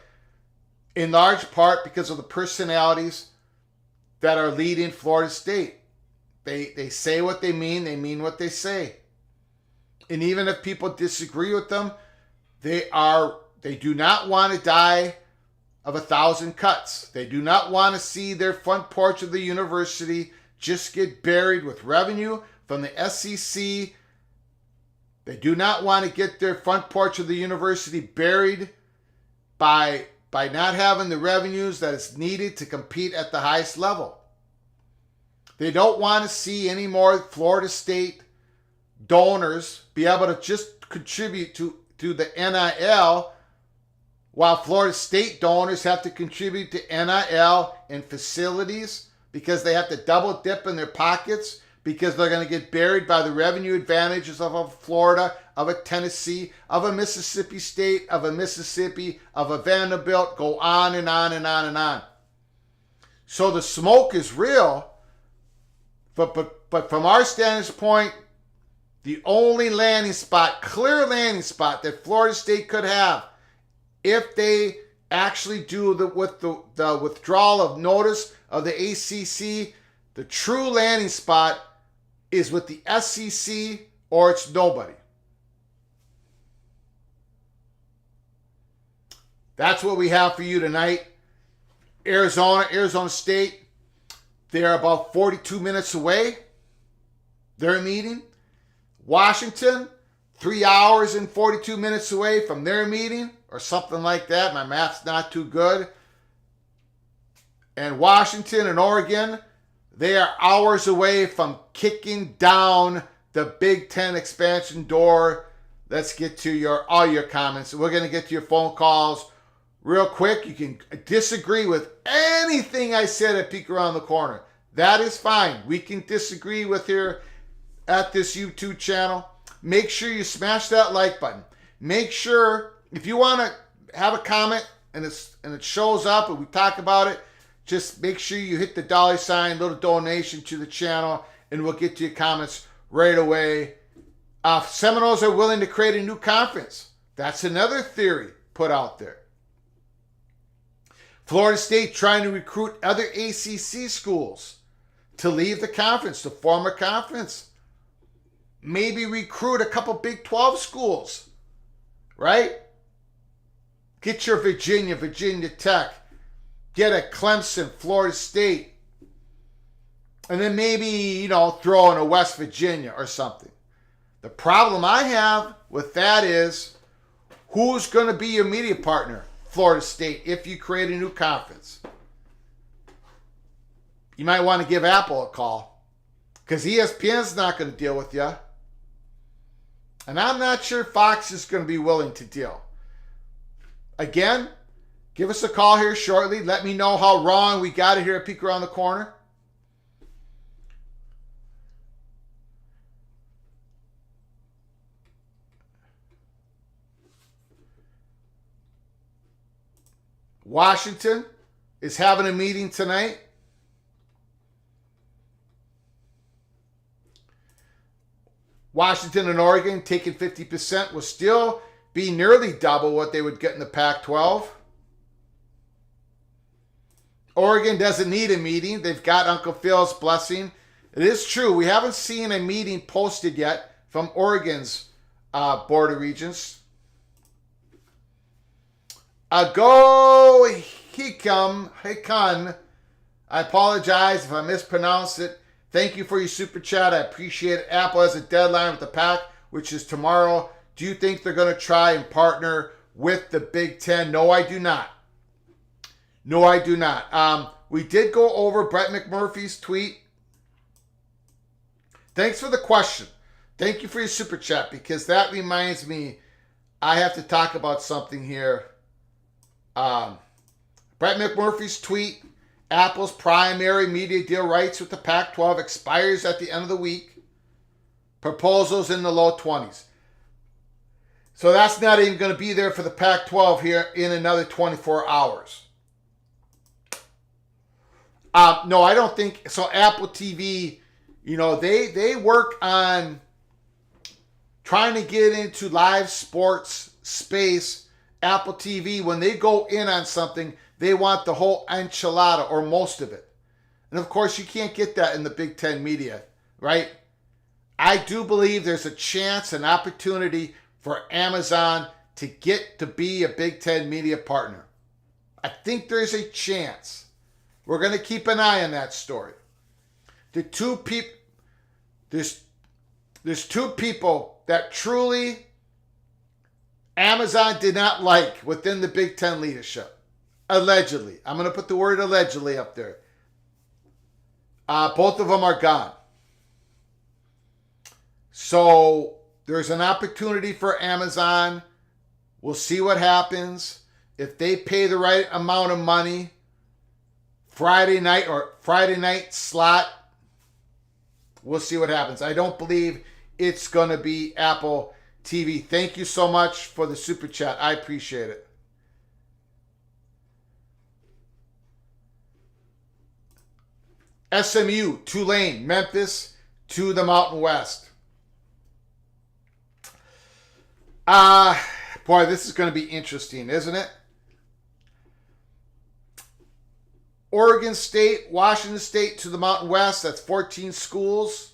in large part because of the personalities that are leading Florida State. They say what they mean what they say. And even if people disagree with them, they do not want to die of 1,000 cuts. They do not want to see their front porch of the university just get buried with revenue from the SEC. They do not want to get their front porch of the university buried by not having the revenues that is needed to compete at the highest level. They don't want to see any more Florida State donors be able to just contribute to the NIL, while Florida State donors have to contribute to NIL and facilities because they have to double dip in their pockets, because they're going to get buried by the revenue advantages of a Florida, of a Tennessee, of a Mississippi State, of a Mississippi, of a Vanderbilt, go on and on and on and on. So the smoke is real, but from our standpoint, the only landing spot, clear landing spot that Florida State could have if they actually do the withdrawal of notice of the ACC, the true landing spot is with the SEC or it's nobody. That's what we have for you tonight. Arizona State, they're about 42 minutes away. Their meeting. Washington, 3 hours and 42 minutes away from their meeting or something like that. My math's not too good. And Washington and Oregon, they are hours away from kicking down the Big Ten expansion door. Let's get to all your comments. We're going to get to your phone calls real quick. You can disagree with anything I said at Peek Around the Corner. That is fine. We can disagree with here at this YouTube channel. Make sure you smash that like button. Make sure, if you want to have a comment and it shows up and we talk about it, just make sure you hit the $, little donation to the channel, and we'll get to your comments right away. Seminoles are willing to create a new conference. That's another theory put out there. Florida State trying to recruit other ACC schools to leave the conference, to form a conference. Maybe recruit a couple Big 12 schools, right? Get your Virginia Tech. Get a Clemson, Florida State. And then maybe, throw in a West Virginia or something. The problem I have with that is, who's going to be your media partner? Florida State, if you create a new conference. You might want to give Apple a call, because ESPN's not going to deal with you. And I'm not sure Fox is going to be willing to deal. Again, give us a call here shortly. Let me know how wrong we got it here at Peek Around the Corner. Washington is having a meeting tonight. Washington and Oregon taking 50% will still be nearly double what they would get in the Pac-12. Oregon doesn't need a meeting. They've got Uncle Phil's blessing. It is true. We haven't seen a meeting posted yet from Oregon's Board of Regents. Go Hikun. I apologize if I mispronounced it. Thank you for your super chat. I appreciate it. Apple has a deadline with the Pac, which is tomorrow. Do you think they're going to try and partner with the Big Ten? No, I do not. No, I do not. We did go over Brett McMurphy's tweet. Thanks for the question. Thank you for your super chat, because that reminds me I have to talk about something here. Brett McMurphy's tweet, Apple's primary media deal rights with the Pac-12 expires at the end of the week. Proposals in the low 20s. So that's not even going to be there for the Pac-12 here in another 24 hours. No, I don't think so. Apple TV, they work on trying to get into live sports space. Apple TV, when they go in on something, they want the whole enchilada or most of it. And of course, you can't get that in the Big Ten media, right? I do believe there's a chance, an opportunity for Amazon to get to be a Big Ten media partner. I think there's a chance. We're going to keep an eye on that story. There's two people that truly Amazon did not like within the Big Ten leadership. Allegedly. I'm going to put the word allegedly up there. Both of them are gone. So there's an opportunity for Amazon. We'll see what happens. If they pay the right amount of money, Friday night slot, we'll see what happens. I don't believe it's going to be Apple TV. Thank you so much for the super chat. I appreciate it. SMU, Tulane, Memphis to the Mountain West. Boy, this is going to be interesting, isn't it? Oregon State, Washington State to the Mountain West. That's 14 schools.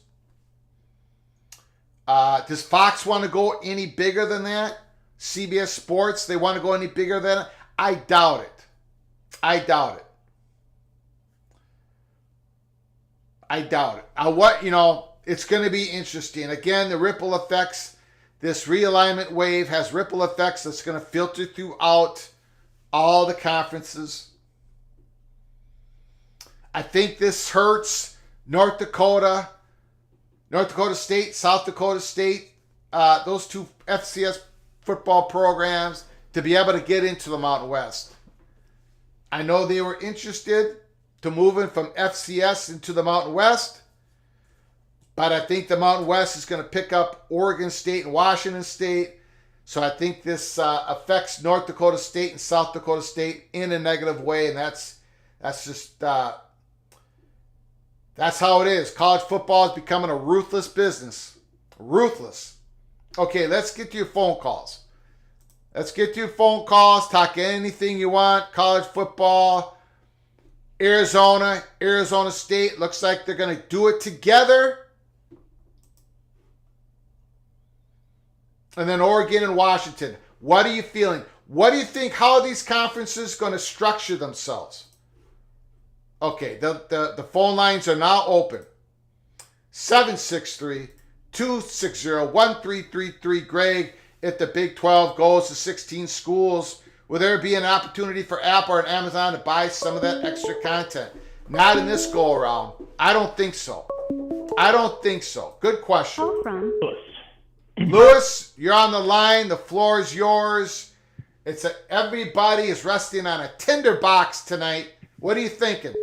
Does Fox want to go any bigger than that? CBS Sports, they want to go any bigger than it? I doubt it. I doubt it. It's going to be interesting. Again, the ripple effects, this realignment wave has ripple effects that's going to filter throughout all the conferences. I think this hurts North Dakota State, South Dakota State, those two FCS football programs to be able to get into the Mountain West. I know they were interested to moving from FCS into the Mountain West, but I think the Mountain West is going to pick up Oregon State and Washington State. So I think this affects North Dakota State and South Dakota State in a negative way, and that's just that's how it is. College football is becoming a ruthless business. Ruthless. Okay, let's get to your phone calls. Talk anything you want. College football. Arizona State. Looks like they're going to do it together. And then Oregon and Washington. What are you feeling? What do you think? How are these conferences going to structure themselves? Okay, the phone lines are now open. 763-260-1333. Greg, if the Big 12 goes to 16 schools, will there be an opportunity for Apple or Amazon to buy some of that extra content? Not in this go-around. I don't think so. Good question. Call from Lewis, you're on the line. The floor is yours. Everybody is resting on a tinderbox tonight. What are you thinking?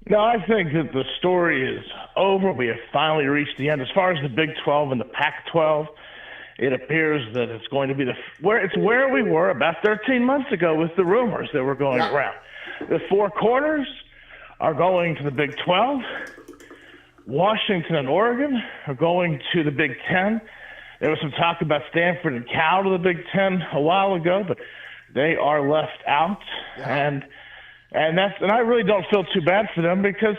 No, I think that the story is over. We have finally reached the end. As far as the Big 12 and the Pac-12, it appears that it's going to be where we were about 13 months ago with the rumors that were going around. The four corners are going to the Big 12. Washington and Oregon are going to the Big 10. There was some talk about Stanford and Cal to the Big 10 a while ago, but they are left out. Yeah. And I really don't feel too bad for them because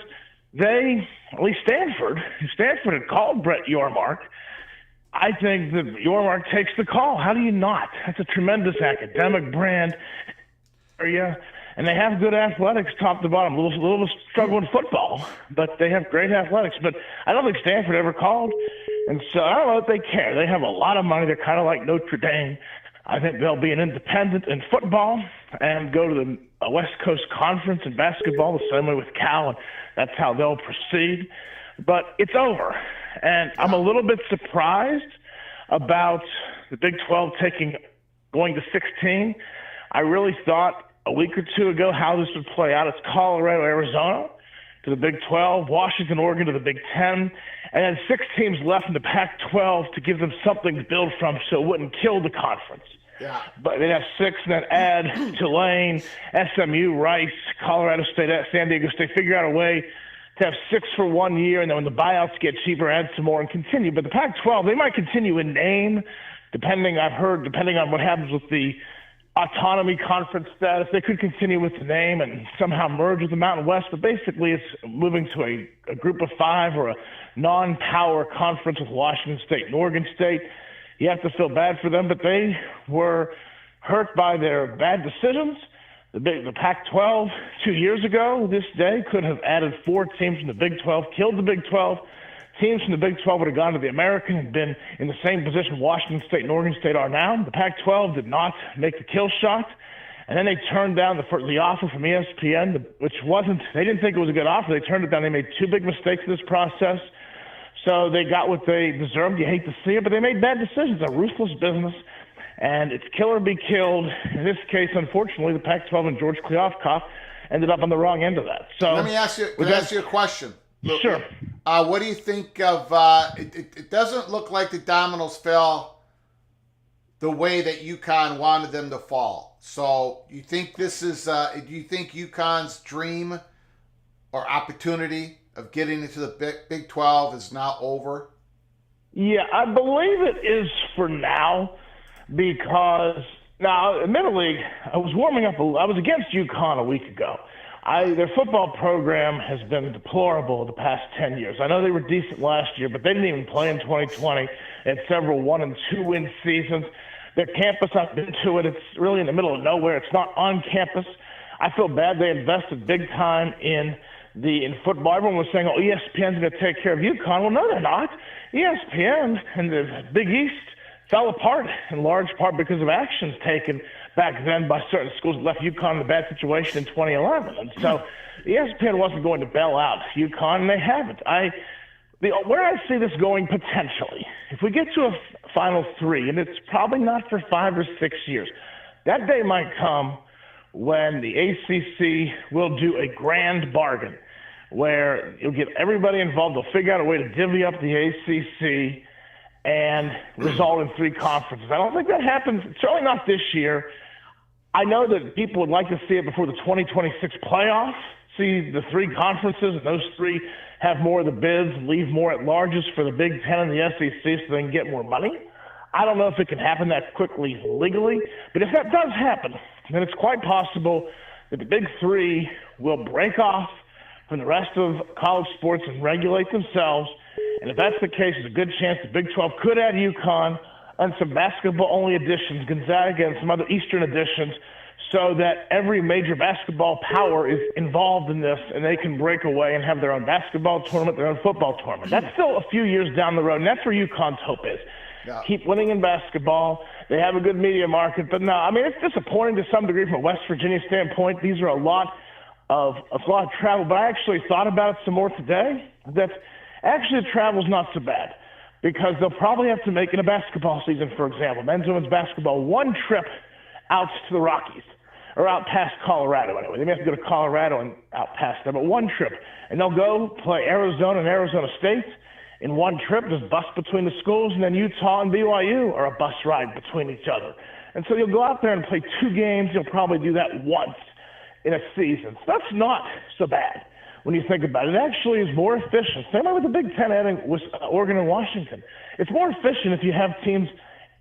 at least Stanford had called Brett Yormark. I think that Yormark takes the call. How do you not? That's a tremendous academic brand area, and they have good athletics top to bottom. A little struggle in football, but they have great athletics. But I don't think Stanford ever called, and so I don't know if they care. They have a lot of money. They're kind of like Notre Dame. I think they'll be an independent in football and go to the West Coast Conference in basketball the same way with Cal, and that's how they'll proceed. But it's over, and I'm a little bit surprised about the Big 12 going to 16. I really thought a week or two ago how this would play out. It's Colorado, Arizona to the Big 12, Washington, Oregon to the Big 10, and then 6 teams left in the Pac-12 to give them something to build from so it wouldn't kill the conference. Yeah. But they'd have 6 and then add Tulane, SMU, Rice, Colorado State, San Diego State, figure out a way to have 6 for 1 year, and then when the buyouts get cheaper, add some more and continue. But the Pac-12, they might continue in name, depending on what happens with the autonomy conference status. They could continue with the name and somehow merge with the Mountain West, but basically it's moving to a group of 5 or a non-power conference with Washington State and Oregon State. You have to feel bad for them, but they were hurt by their bad decisions. The Pac-12 2 years ago, this day, could have added 4 teams from the Big 12, killed the Big 12. Teams from the Big 12 would have gone to the American and been in the same position Washington State and Oregon State are now. The Pac-12 did not make the kill shot, and then they turned down the offer from ESPN, they didn't think it was a good offer. They turned it down. They made 2 big mistakes in this process. So they got what they deserved. You hate to see it, but they made bad decisions. It's a ruthless business, and it's kill or be killed. In this case, unfortunately, the Pac-12 and George Kliavkoff ended up on the wrong end of that. So let me ask you a question. Sure. What do you think of it doesn't look like the dominoes fell the way that UConn wanted them to fall. So you think this is do you think UConn's dream or opportunity of getting into the Big 12 is now over? Yeah, I believe it is for now because now, admittedly, I was warming up. I was against UConn a week ago. Their football program has been deplorable the past 10 years. I know they were decent last year, but they didn't even play in 2020. They had several 1- and 2-win seasons. Their campus, I've been to it. It's really in the middle of nowhere. It's not on campus. I feel bad. They invested big time in football. Everyone was saying, oh, ESPN's going to take care of UConn. Well, no, they're not. ESPN and the Big East fell apart in large part because of actions taken back then by certain schools that left UConn in a bad situation in 2011. And so ESPN wasn't going to bail out UConn, and they haven't. Where I see this going potentially, if we get to a Final Three, and it's probably not for 5 or 6 years, that day might come when the ACC will do a grand bargain where you'll get everybody involved. They'll figure out a way to divvy up the ACC and result in 3 conferences. I don't think that happens, certainly not this year. I know that people would like to see it before the 2026 playoff, see the 3 conferences, and those 3 have more of the bids, leave more at larges for the Big Ten and the SEC so they can get more money. I don't know if it can happen that quickly legally, but if that does happen, then it's quite possible that the Big 3 will break off from the rest of college sports and regulate themselves. And if that's the case, there's a good chance the Big 12 could add UConn and some basketball-only additions, Gonzaga and some other Eastern additions, so that every major basketball power is involved in this and they can break away and have their own basketball tournament, their own football tournament. That's still a few years down the road, and that's where UConn's hope is. Yeah. Keep winning in basketball. They have a good media market. But no, I mean, it's disappointing to some degree from a West Virginia standpoint. These are a lot of travel. But I actually thought about it some more today, that actually the travel's not so bad, because they'll probably have to make in a basketball season, for example, men's and women's basketball, one trip out to the Rockies, or out past Colorado anyway. They may have to go to Colorado and out past there, but one trip. And they'll go play Arizona and Arizona State in one trip, just bus between the schools, and then Utah and BYU are a bus ride between each other. And so you'll go out there and play 2 games. You'll probably do that once in a season. So that's not so bad when you think about it. It actually is more efficient. Same way with the Big Ten adding Oregon and Washington. It's more efficient if you have teams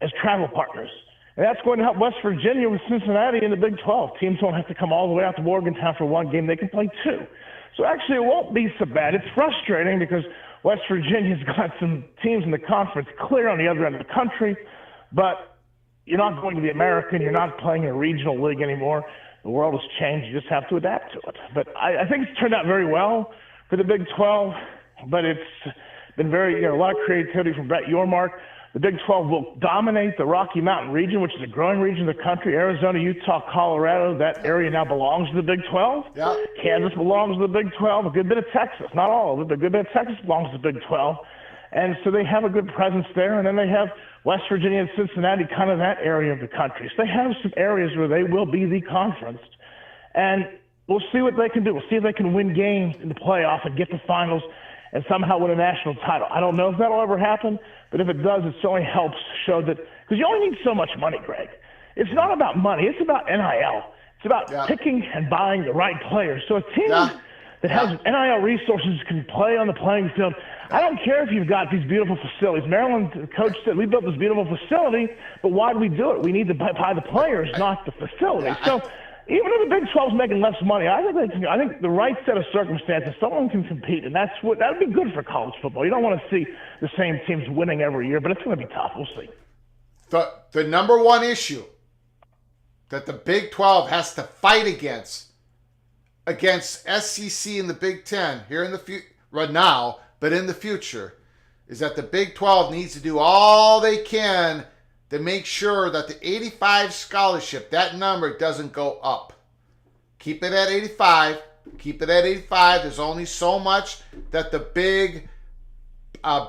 as travel partners. And that's going to help West Virginia with Cincinnati in the Big 12. Teams don't have to come all the way out to Morgantown for one game. They can play 2. So actually it won't be so bad. It's frustrating because West Virginia's got some teams in the conference clear on the other end of the country, but you're not going to the American. You're not playing in a regional league anymore. The world has changed. You just have to adapt to it. But I think it's turned out very well for the Big 12, but it's been a lot of creativity from Brett Yormark. The Big 12 will dominate the Rocky Mountain region, which is a growing region of the country. Arizona, Utah, Colorado, that area now belongs to the Big 12. Yeah. Kansas belongs to the Big 12. A good bit of Texas, not all of it, but a good bit of Texas belongs to the Big 12. And so they have a good presence there. And then they have West Virginia and Cincinnati, kind of that area of the country. So they have some areas where they will be the conference. And we'll see what they can do. We'll see if they can win games in the playoff and get to finals and somehow win a national title. I don't know if that'll ever happen, but if it does, it certainly helps show that, because you only need so much money, Greg. It's not about money. It's about NIL. It's about picking and buying the right players. So a team that has NIL resources can play on the playing field. I don't care if you've got these beautiful facilities. Maryland, the coach said, we built this beautiful facility, but why do we do it? We need to buy the players, not the facility. So even if the Big 12 is making less money, I think the right set of circumstances, someone can compete, and that would be good for college football. You don't want to see the same teams winning every year, but it's going to be tough. We'll see. The number one issue that the Big 12 has to fight against SEC and the Big 10 here in the right now, but in the future, is that the Big 12 needs to do all they can to make sure that the 85 scholarship, that number doesn't go up. Keep it at 85. Keep it at 85. There's only so much that the big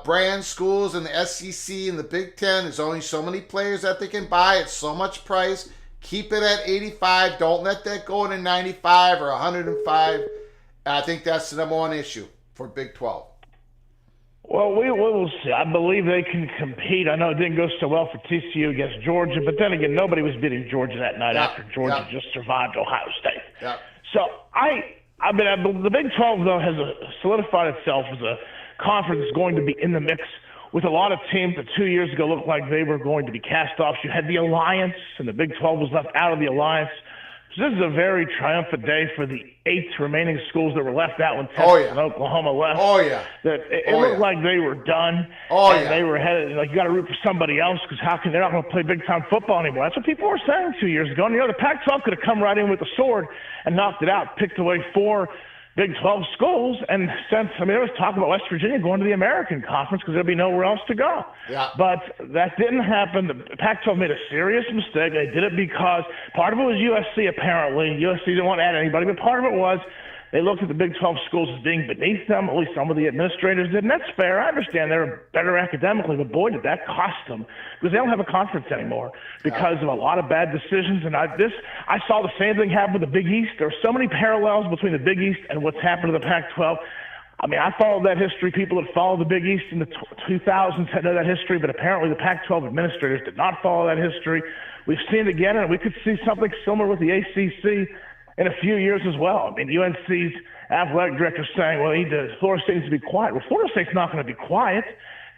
brand schools and the SEC and the Big Ten, there's only so many players that they can buy at so much price. Keep it at 85. Don't let that go into 95 or 105. I think that's the number one issue for Big 12. Well, we will see. I believe they can compete. I know it didn't go so well for TCU against Georgia, but then again, nobody was beating Georgia that night after Georgia just survived Ohio State. Yeah. So I mean, the Big 12, though, has solidified itself as a conference that's going to be in the mix with a lot of teams that 2 years ago looked like they were going to be cast off. You had the Alliance, and the Big 12 was left out of the Alliance. So this is a very triumphant day for the 8 remaining schools that were left out when Texas and Oklahoma left. Oh, yeah. That it looked like they were done. They were headed, like, you got to root for somebody else because they're not going to play big-time football anymore. That's what people were saying 2 years ago. And, the Pac-12 could have come right in with the sword and knocked it out, picked away 4 Big 12 schools, and there was talk about West Virginia going to the American Conference because there'd be nowhere else to go. Yeah. But that didn't happen. The Pac-12 made a serious mistake. They did it because part of it was USC, apparently. USC didn't want to add anybody, but part of it was they looked at the Big 12 schools as being beneath them. At least some of the administrators did, and that's fair. I understand they're better academically, but boy, did that cost them because they don't have a conference anymore because of a lot of bad decisions. And I saw the same thing happen with the Big East. There are so many parallels between the Big East and what's happened to the Pac-12. I mean, I followed that history. People that followed the Big East in the 2000s know that history, but apparently the Pac-12 administrators did not follow that history. We've seen it again, and we could see something similar with the ACC in a few years as well. I mean, UNC's athletic director saying, well, Florida State needs to be quiet. Well, Florida State's not going to be quiet.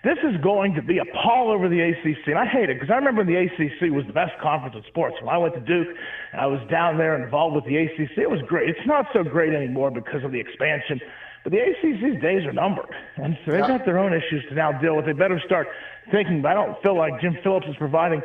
This is going to be a pall over the ACC. And I hate it because I remember when the ACC was the best conference in sports. When I went to Duke, I was down there involved with the ACC. It was great. It's not so great anymore because of the expansion. But the ACC's days are numbered. And so they've got their own issues to now deal with. They better start thinking. But I don't feel like Jim Phillips is providing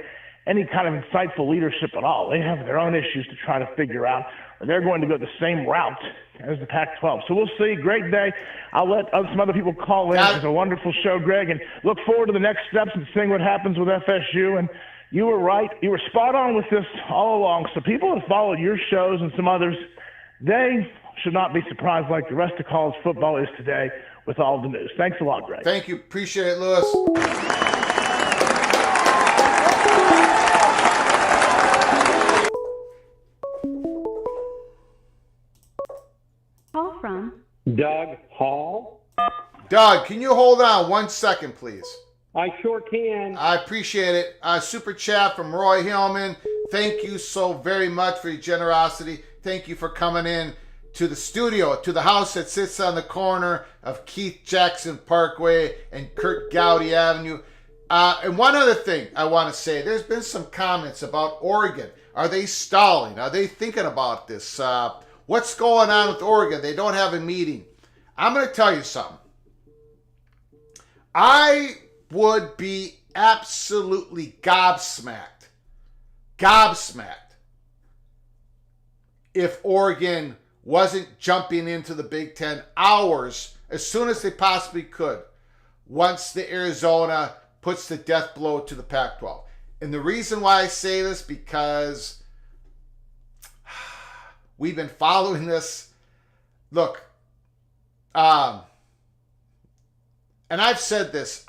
any kind of insightful leadership at all. They have their own issues to try to figure out. They're going to go the same route as the Pac-12. So we'll see. Great day. I'll let some other people call in. It's a wonderful show, Greg, and look forward to the next steps and seeing what happens with FSU. And you were right. You were spot on with this all along. So people that followed your shows and some others, they should not be surprised like the rest of college football is today with all the news. Thanks a lot, Greg. Thank you. Appreciate it, Lewis. Call from Doug Hall. Doug, can you hold on 1 second, please? I sure can. I appreciate it. Super chat from Roy Hillman. Thank you so very much for your generosity. Thank you for coming in to the studio, to the house that sits on the corner of Keith Jackson Parkway and Kurt Gowdy Avenue. And one other thing I want to say, there's been some comments about Oregon. Are they stalling? Are they thinking about this? What's going on with Oregon? They don't have a meeting. I'm going to tell you something. I would be absolutely gobsmacked if Oregon wasn't jumping into the Big Ten hours as soon as they possibly could once the Arizona puts the death blow to the Pac-12. And the reason why I say this, because we've been following this. Look, and I've said this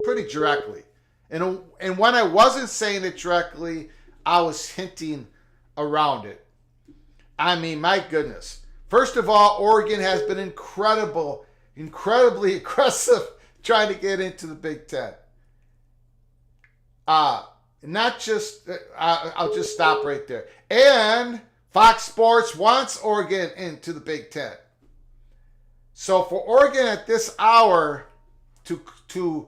pretty directly. And when I wasn't saying it directly, I was hinting around it. I mean, my goodness. First of all, Oregon has been incredibly aggressive trying to get into the Big Ten. Not just, I'll just stop right there. And Fox Sports wants Oregon into the Big Ten. So for Oregon at this hour to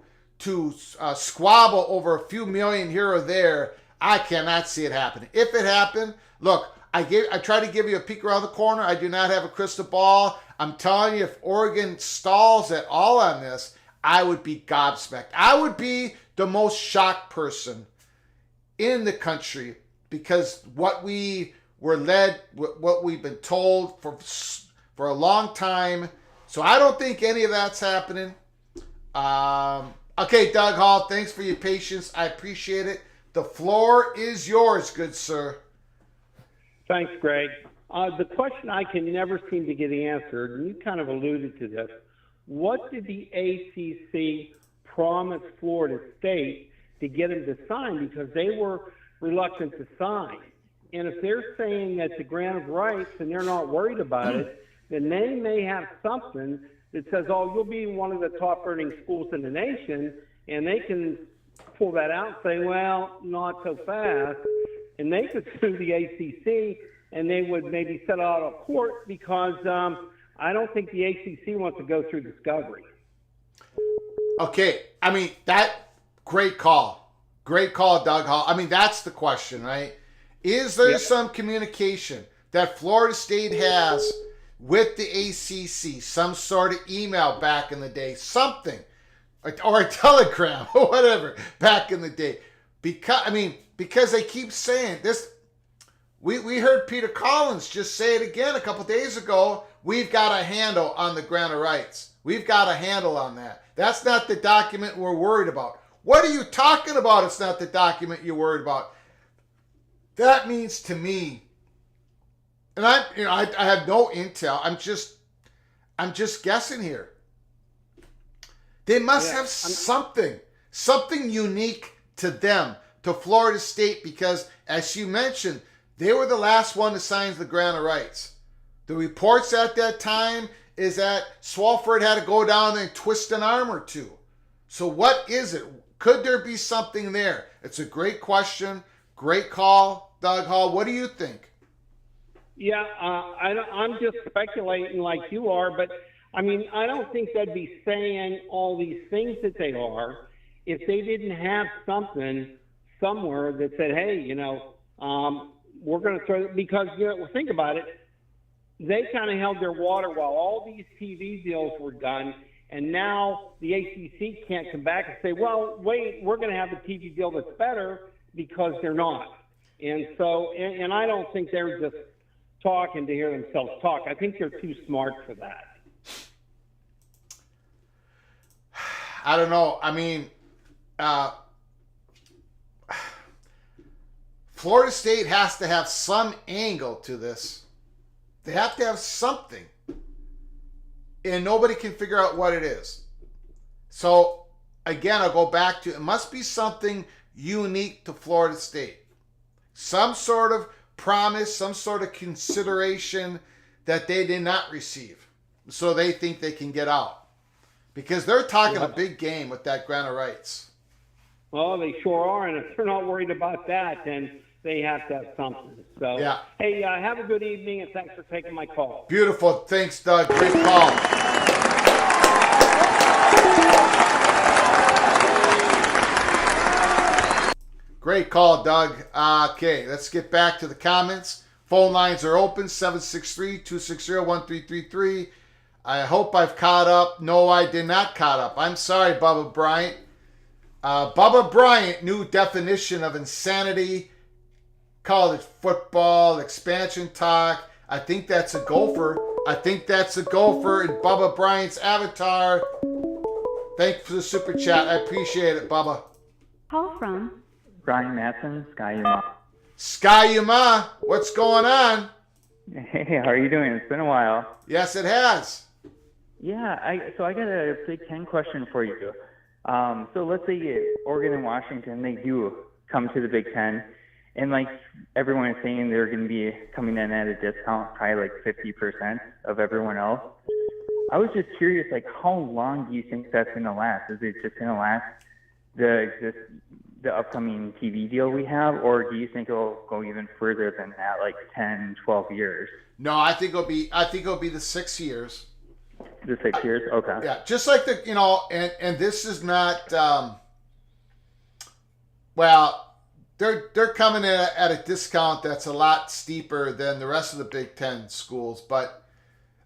squabble over a few million here or there, I cannot see it happening. If it happened, look, I try to give you a peek around the corner. I do not have a crystal ball. I'm telling you, if Oregon stalls at all on this, I would be gobsmacked. I would be the most shocked person in the country, because what we were led, what we've been told for a long time. So I don't think any of that's happening. Okay, Doug Hall, thanks for your patience. I appreciate it. The floor is yours, good sir. Thanks, Greg. The question I can never seem to get answered, and you kind of alluded to this, what did the ACC promise Florida State to get them to sign? Because they were reluctant to sign. And if they're saying that the grant of rights and they're not worried about it, then they may have something that says, oh, you'll be one of the top earning schools in the nation, and they can pull that out and say, well, not so fast. And they could sue the ACC, and they would maybe settle out of court because I don't think the ACC wants to go through discovery. Okay, I mean, great call. Great call, Doug Hall. I mean, that's the question, right? Is there Yep. some communication that Florida State has with the ACC? Some sort of email back in the day, something, or a telegram or whatever back in the day. Because they keep saying this. We heard Peter Collins just say it again a couple days ago. We've got a handle on the grant of rights. We've got a handle on that. That's not the document we're worried about. What are you talking about? It's not the document you're worried about. That means to me, and I have no intel. I'm just guessing here. They must have something unique to them, to Florida State, because as you mentioned, they were the last one to sign the grant of rights. The reports at that time is that Swofford had to go down there and twist an arm or two. So what is it? Could there be something there? It's a great question. Great call, Doug Hall. What do you think? Yeah, I'm just speculating like you are, but I mean, I don't think they'd be saying all these things that they are if they didn't have something somewhere that said, hey, we're going to throw, because, think about it. They kind of held their water while all these TV deals were done, and now the ACC can't come back and say, well, wait, we're going to have a TV deal that's better, because they're not. And so, and I don't think they're just talking to hear themselves talk. I think they're too smart for that. I don't know. I mean, Florida State has to have some angle to this. They have to have something. And nobody can figure out what it is. So, again, I'll go back to, it must be something unique to Florida State. Some sort of promise, some sort of consideration that they did not receive. So they think they can get out. Because they're talking a big game with that grant of rights. Well, they sure are, and if they're not worried about that, then they have to have something. So, yeah. Hey, have a good evening, and thanks for taking my call. Beautiful. Thanks, Doug. Great call. Great call, Doug. Okay, let's get back to the comments. Phone lines are open, 763-260-1333. I hope I've caught up. No, I did not caught up. I'm sorry, Bubba Bryant. Bubba Bryant, new definition of insanity, college football, expansion talk. I think that's a gopher. I think that's a gopher in Bubba Bryant's avatar. Thanks for the super chat. I appreciate it, Bubba. Call from Brian Matson, Sky Yuma. Sky Yuma, what's going on? Hey, how are you doing? It's been a while. Yes, it has. Yeah, so I got a Big Ten question for you. So let's say Oregon and Washington, they do come to the Big Ten, and like everyone is saying, they're going to be coming in at a discount, probably like 50% of everyone else. I was just curious, like, how long do you think that's going to last? Is it just going to last the upcoming TV deal we have, or do you think it'll go even further than that, like 10, 12 years? No, I think it'll be the 6 years. The 6 years? Okay. Yeah, just like and this is not, they're coming in at a discount that's a lot steeper than the rest of the Big Ten schools. But,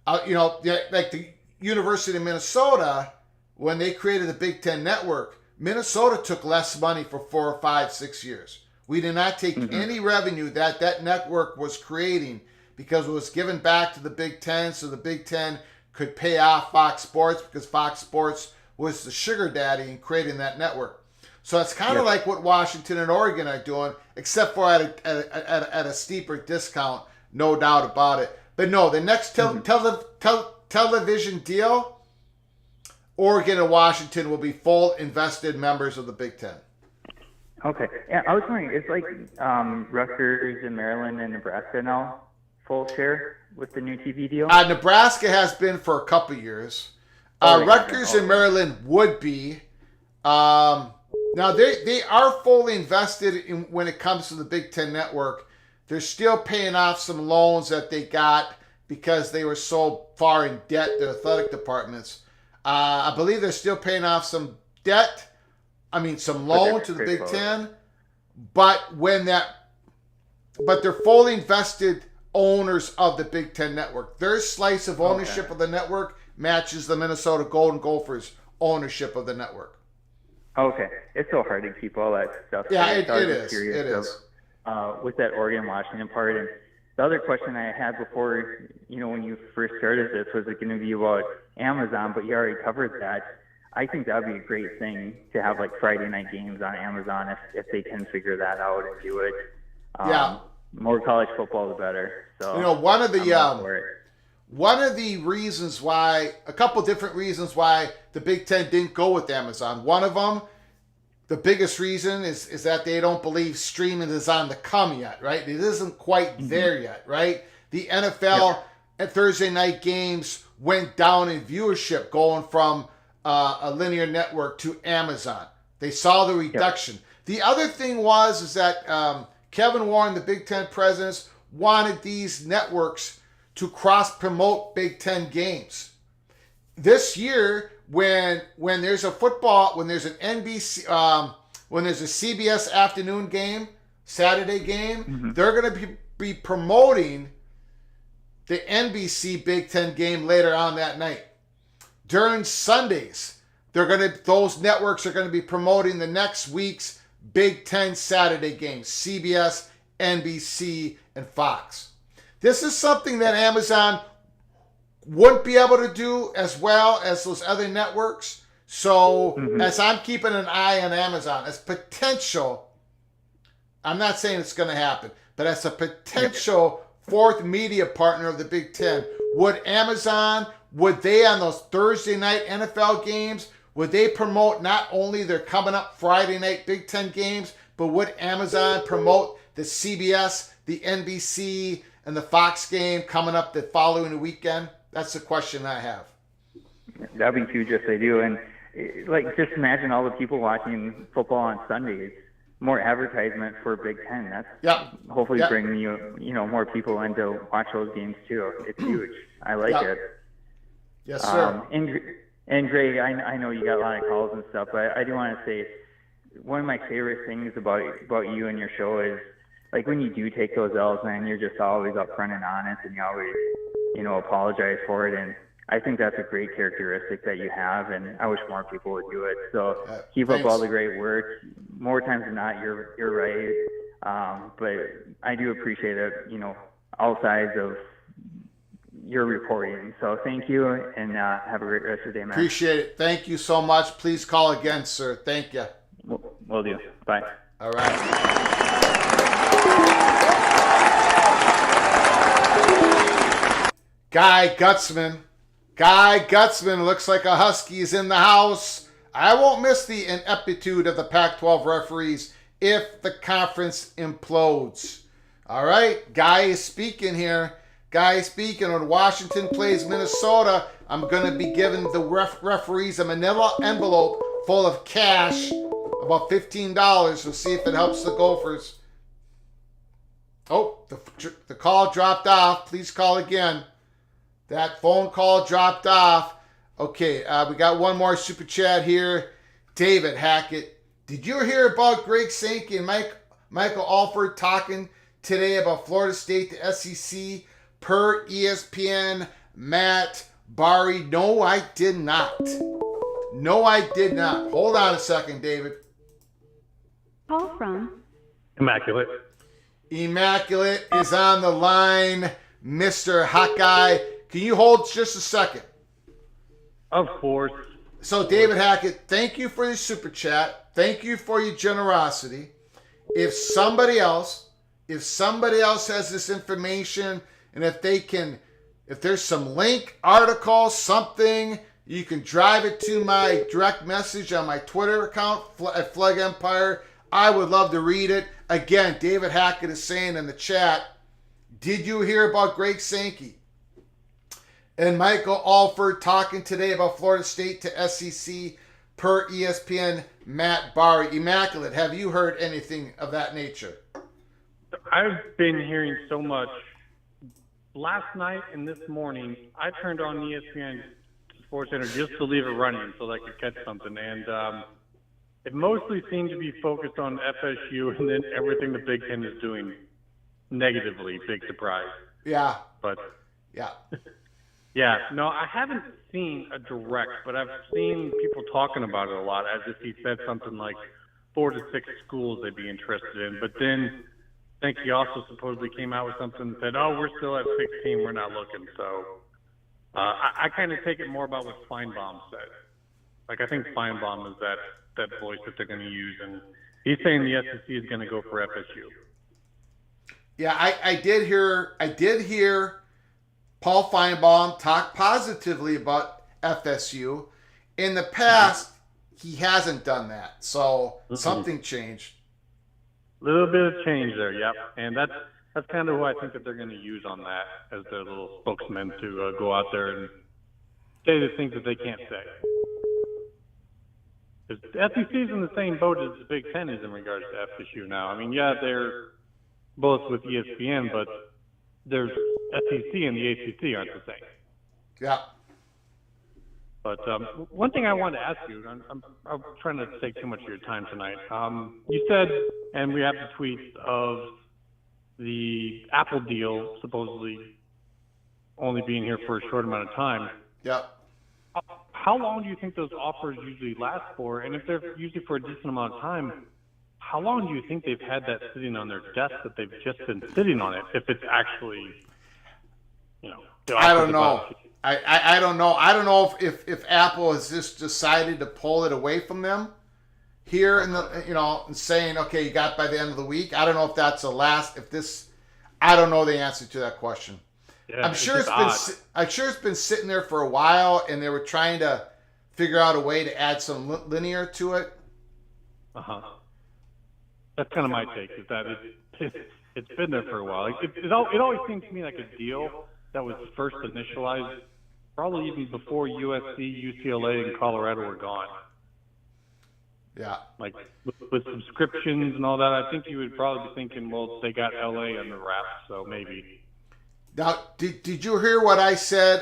like the University of Minnesota, when they created the Big Ten Network, Minnesota took less money for 4 or 5, 6 years. We did not take any revenue that network was creating because it was given back to the Big Ten, so the Big Ten could pay off Fox Sports because Fox Sports was the sugar daddy in creating that network. So it's kind of like what Washington and Oregon are doing, except for at a steeper discount, no doubt about it. But no, the next television deal, Oregon and Washington will be full invested members of the Big Ten. Okay. Yeah, I was wondering, it's like Rutgers and Maryland and Nebraska now full share with the new TV deal? Nebraska has been for a couple years. Rutgers and Maryland would be. Now, they are fully invested in when it comes to the Big Ten Network. They're still paying off some loans that they got because they were so far in debt, the athletic departments. I believe they're still paying off some some loan to the Big Ten. But when but they're fully invested owners of the Big Ten Network. Their slice of ownership of the network matches the Minnesota Golden Gophers' ownership of the network. Okay. It's so hard to keep all that stuff. Yeah, straight. it is. It is. With that Oregon-Washington part. And the other question I had before, when you first started this, was it going to be about Amazon, but you already covered that. I think that would be a great thing to have like Friday night games on Amazon if they can figure that out and do it. More college football, the better. So one of the reasons why, a couple different reasons why the Big Ten didn't go with Amazon. One of them, the biggest reason is that they don't believe streaming is on the come yet, right? It isn't quite there yet, right? The NFL and Thursday night games went down in viewership going from a linear network to Amazon. They saw the reduction. The other thing is that Kevin Warren, the Big Ten president, wanted these networks to cross-promote Big Ten games. This year, when there's a football, when there's an NBC, when there's a CBS afternoon game, Saturday game, they're going to be promoting the NBC Big Ten game later on that night. During Sundays, those networks are going to be promoting the next week's Big Ten Saturday games, CBS, NBC, and Fox. This is something that Amazon wouldn't be able to do as well as those other networks. So as I'm keeping an eye on Amazon, as potential, I'm not saying it's going to happen, but as a potential fourth media partner of the Big Ten, would they on those Thursday night NFL games, would they promote not only their coming up Friday night Big Ten games, but would Amazon promote the CBS, the NBC, and the Fox game coming up the following weekend? That's the question I have. That'd be huge if they do. And just imagine all the people watching football on Sundays. More advertisement for Big Ten. That's hopefully bring more people in to watch those games too. It's huge. I like it. Yes, sir. And Greg, I know you got a lot of calls and stuff, but I do want to say one of my favorite things about you and your show is like when you do take those L's, man, you're just always upfront and honest, and you always apologize for it. And I think that's a great characteristic that you have, and I wish more people would do it. So keep up all the great work. More times than not, you're right. But I do appreciate it, all sides of your reporting. So thank you, and have a great rest of the day, man. Appreciate it. Thank you so much. Please call again, sir. Thank you. Will do. Bye. All right. Guy Gutzman looks like a Husky is in the house. I won't miss the ineptitude of the Pac-12 referees if the conference implodes. All right, Guy is speaking here. Guy is speaking. When Washington plays Minnesota, I'm going to be giving the referees a manila envelope full of cash, about $15. We'll see if it helps the Gophers. Oh, the call dropped off. Please call again. That phone call dropped off. Okay, we got one more super chat here. David Hackett. Did you hear about Greg Sankey and Michael Alford talking today about Florida State, the SEC, per ESPN Matt Barry? No, I did not. Hold on a second, David. Call from Immaculate. Immaculate is on the line. Mr. Hawkeye. Can you hold just a second? Of course. So, David Hackett, thank you for your super chat. Thank you for your generosity. If somebody else has this information, and if there's some link, article, something, you can drive it to my direct message on my Twitter account at Flag Empire. I would love to read it. Again, David Hackett is saying in the chat, did you hear about Greg Sankey and Michael Alford talking today about Florida State to SEC per ESPN Matt Barry? Immaculate, have you heard anything of that nature? I've been hearing so much. Last night and this morning, I turned on ESPN Sports Center just to leave it running so that I could catch something. And it mostly seemed to be focused on FSU and then everything the Big Ten is doing. negatively big surprise. Yeah. But Yeah. yeah, no, I haven't seen a direct, but I've seen people talking about it a lot, as if he said something like 4 to 6 schools they'd be interested in. But then I think he also supposedly came out with something and said, "Oh, we're still at 16, we're not looking." So I kind of take it more about what Feinbaum said. Like, I think Feinbaum is that voice that they're going to use, and he's saying the SEC is going to go for FSU. Yeah, I did hear Paul Feinbaum talk positively about FSU. In the past, he hasn't done that, so something changed. Little bit of change there, yep. And that's kind of who I think that they're going to use on that as their little spokesman to go out there and say the things that they can't say. Because the SEC is in the same boat as the Big Ten is in regards to FSU now. I mean, yeah, they're both with ESPN, but there's SEC and the ACC aren't the same. Yeah. But one thing I wanted to ask you, I'm trying not to take too much of your time tonight. You said, and we have the tweets of the Apple deal supposedly only being here for a short amount of time. Yeah. How long do you think those offers usually last for? And if they're usually for a decent amount of time, how long do you think they've had that sitting on their desk, that they've just been sitting on it, if it's actually, I don't know. I don't know. I don't know if Apple has just decided to pull it away from them here and saying, okay, you got by the end of the week. I don't know if that's I don't know the answer to that question. Yeah, I'm sure it's been sitting there for a while, and they were trying to figure out a way to add some linear to it. That's kind of my take, is that it's been there for a while. It always seemed to me like a deal that was first initialized probably even before USC, UCLA, and Colorado were gone. Yeah. Like with subscriptions and all that, I think you would probably be thinking, well, they got LA on the wrap, so maybe. Now, did you hear what I said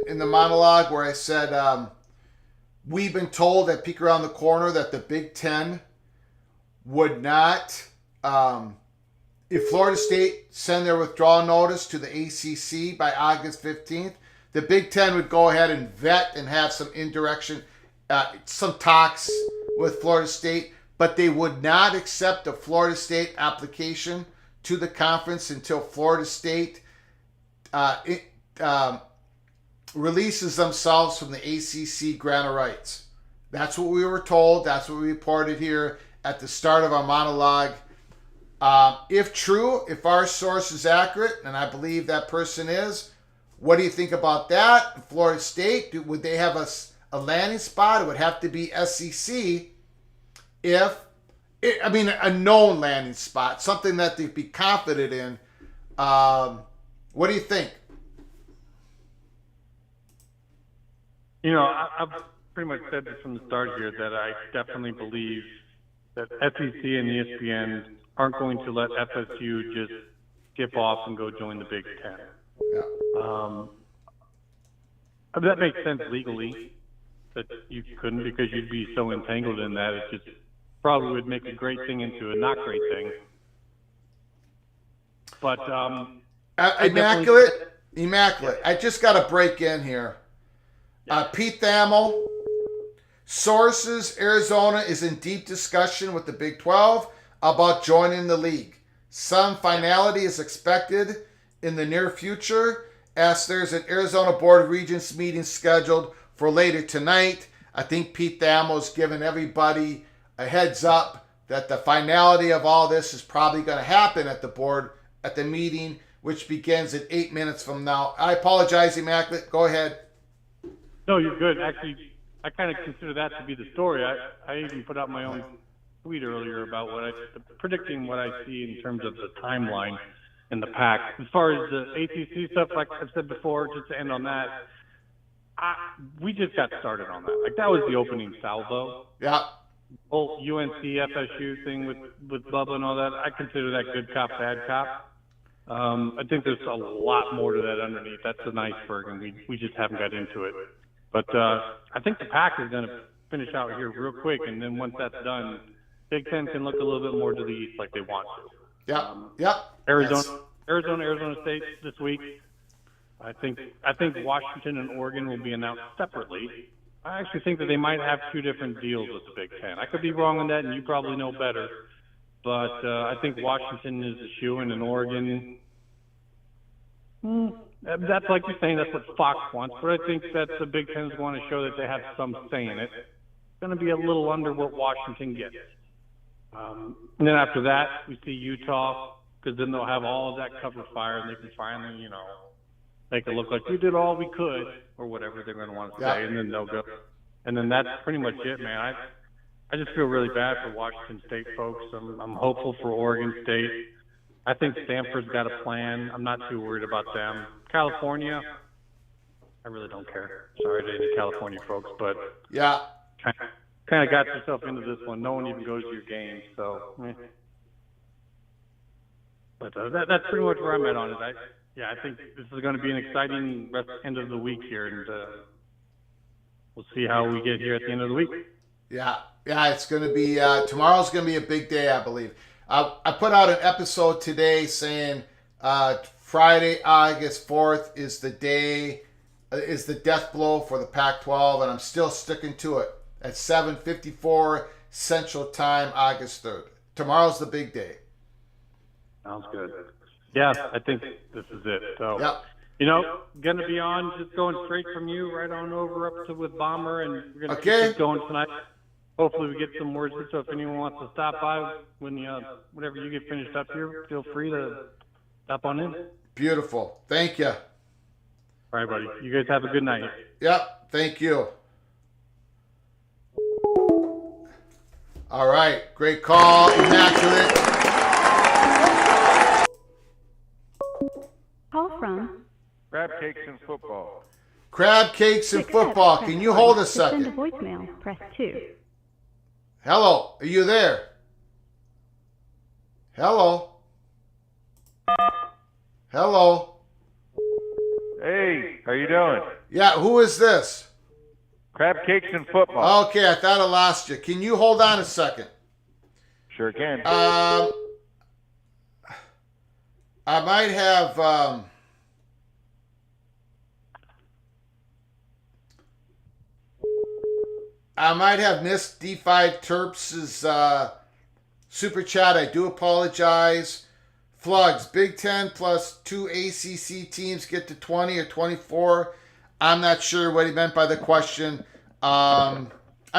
in the monologue where I said we've been told at Peek Around the Corner that the Big Ten would not, if Florida State send their withdrawal notice to the ACC by August 15th, the Big Ten would go ahead and vet and have some some talks with Florida State, but they would not accept a Florida State application to the conference until Florida State releases themselves from the ACC grant of rights. That's what we were told. That's what we reported here at the start of our monologue. If true, if our source is accurate, and I believe that person is, what do you think about that? Florida State, would they have a landing spot? It would have to be SEC a known landing spot, something that they'd be confident in. What do you think? I've pretty much said this from the start here that I definitely believe that SEC and ESPN aren't going to let FSU just skip off and go join the Big Ten. Yeah. That makes sense legally, that you couldn't, because you'd be so entangled in that. It just probably would make a great thing into a not great thing. But immaculate. I just got to break in here. Pete Thamel, sources: Arizona is in deep discussion with the Big 12 about joining the league. Some finality is expected in the near future, as there's an Arizona Board of Regents meeting scheduled for later tonight. I think Pete Thamel's given everybody a heads up that the finality of all this is probably going to happen at the meeting, which begins at 8 minutes from now. I apologize, Immaculate. Go ahead. No, you're good. Actually, I kind of consider that to be the story. I even put out my own tweet earlier about predicting what I see in terms of the timeline in the pack. As far as the ACC stuff, like I've said before, just to end on that, we just got started on that. Like, that was the opening salvo. Yeah. Whole UNC FSU thing with Bubba and all that, I consider that good cop, bad cop. I think there's a lot more to that underneath. That's an iceberg, and we just haven't got into it. But I think the pack is going to finish out here real quick, and then once that's done, Big Ten can look a little bit more to the east like they want to. Yep. Arizona State this week. I think Washington and Oregon will be announced separately. I actually think that they might have two different deals with the Big Ten. I could be wrong on that, and you probably know better. But I think Washington is the shoe-in, and Oregon. That's like you're saying. That's what Fox wants. But I think that the Big Ten is going to show that they have some say in it. It's going to be a little under what Washington gets. And then after that, we see Utah, because then they'll have all of that cover fire, and they can finally, make it look like we did all we could, or whatever they're going to want to say, and then they'll go. And then that's pretty much it, man. I just feel really bad for Washington State folks. I'm hopeful for Oregon State. I think Stanford's got a plan. I'm not too worried about them. California, I really don't care. Sorry to any California folks, but kind of got yourself into this one. No one even goes to your games, so. But that's pretty much where I'm at on it. I think this is going to be an exciting end of the week here, and we'll see how we get here at the end of the week. Yeah, it's going to be, tomorrow's going to be a big day, I believe. I put out an episode today saying Friday, August 4th is the day, is the death blow for the Pac-12, and I'm still sticking to it at 7:54 Central Time, August 3rd. Tomorrow's the big day. Sounds good. Yeah, I think this is it. So, going to be on, just going straight from you right on over up to with Bomber, and we're going to keep going tonight. Hopefully we get some words. So if anyone wants to stop by when whenever you get finished up here, feel free to stop on in. Beautiful. Thank you. All right, buddy. You guys have a good night. Yep. Thank you. All right. Great call. Immaculate. Call from Crab cakes and football. Crab cakes and football. Can you hold a second? To send a voicemail, press 2. Hello. Are you there? Hello. Hello. Hey, how you doing? Yeah, who is this? Crab cakes and football. Okay, I thought I lost you. Can you hold on a second? Sure can. I might have missed D5 Terps' super chat. I do apologize. Flugs, Big Ten plus 2 ACC teams get to 20 or 24. I'm not sure what he meant by the question. I'm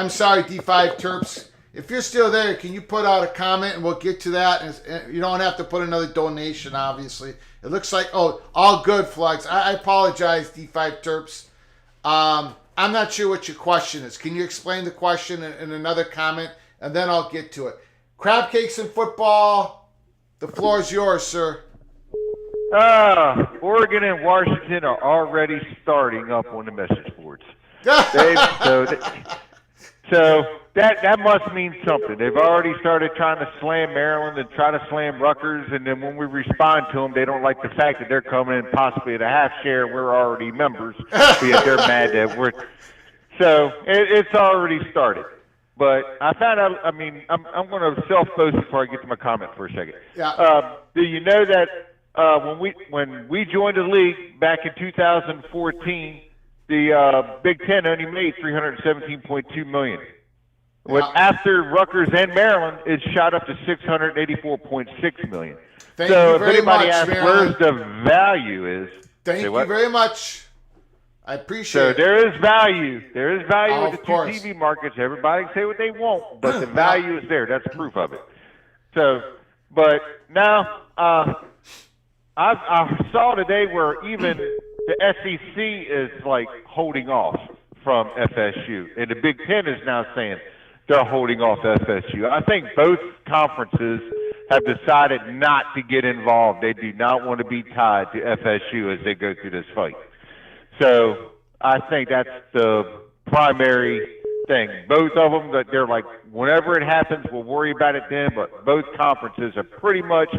sorry, D5 Terps. If you're still there, can you put out a comment and we'll get to that? And you don't have to put another donation, obviously. It looks like, all good, Flugs. I apologize, D5 Terps. I'm not sure what your question is. Can you explain the question in another comment? And then I'll get to it. Crab cakes and football. The floor is yours, sir. Oregon and Washington are already starting up on the message boards. So that must mean something. They've already started trying to slam Maryland and try to slam Rutgers, and then when we respond to them, they don't like the fact that they're coming in possibly at a half share. We're already members, but yet they're mad that we're. So it's already started. But I found out. I mean, I'm going to self-boast before I get to my comment for a second. Yeah. Do you know that when we joined the league back in 2014? The Big Ten only made $317.2 million. After Rutgers and Maryland, it shot up to $684.6 million. Thank you very if anybody much, asks Maryland. where's the value is, Thank you very much. I appreciate it. So there is value. There is value with the two course. TV markets. Everybody can say what they want, but the value is there. That's proof of it. So, but now I saw today where even the SEC is like holding off from FSU, and the Big Ten is now saying they're holding off FSU. I think both conferences have decided not to get involved. They do not want to be tied to FSU as they go through this fight. So I think that's the primary thing. Both of them, that they're like, whenever it happens, we'll worry about it then. But both conferences are pretty much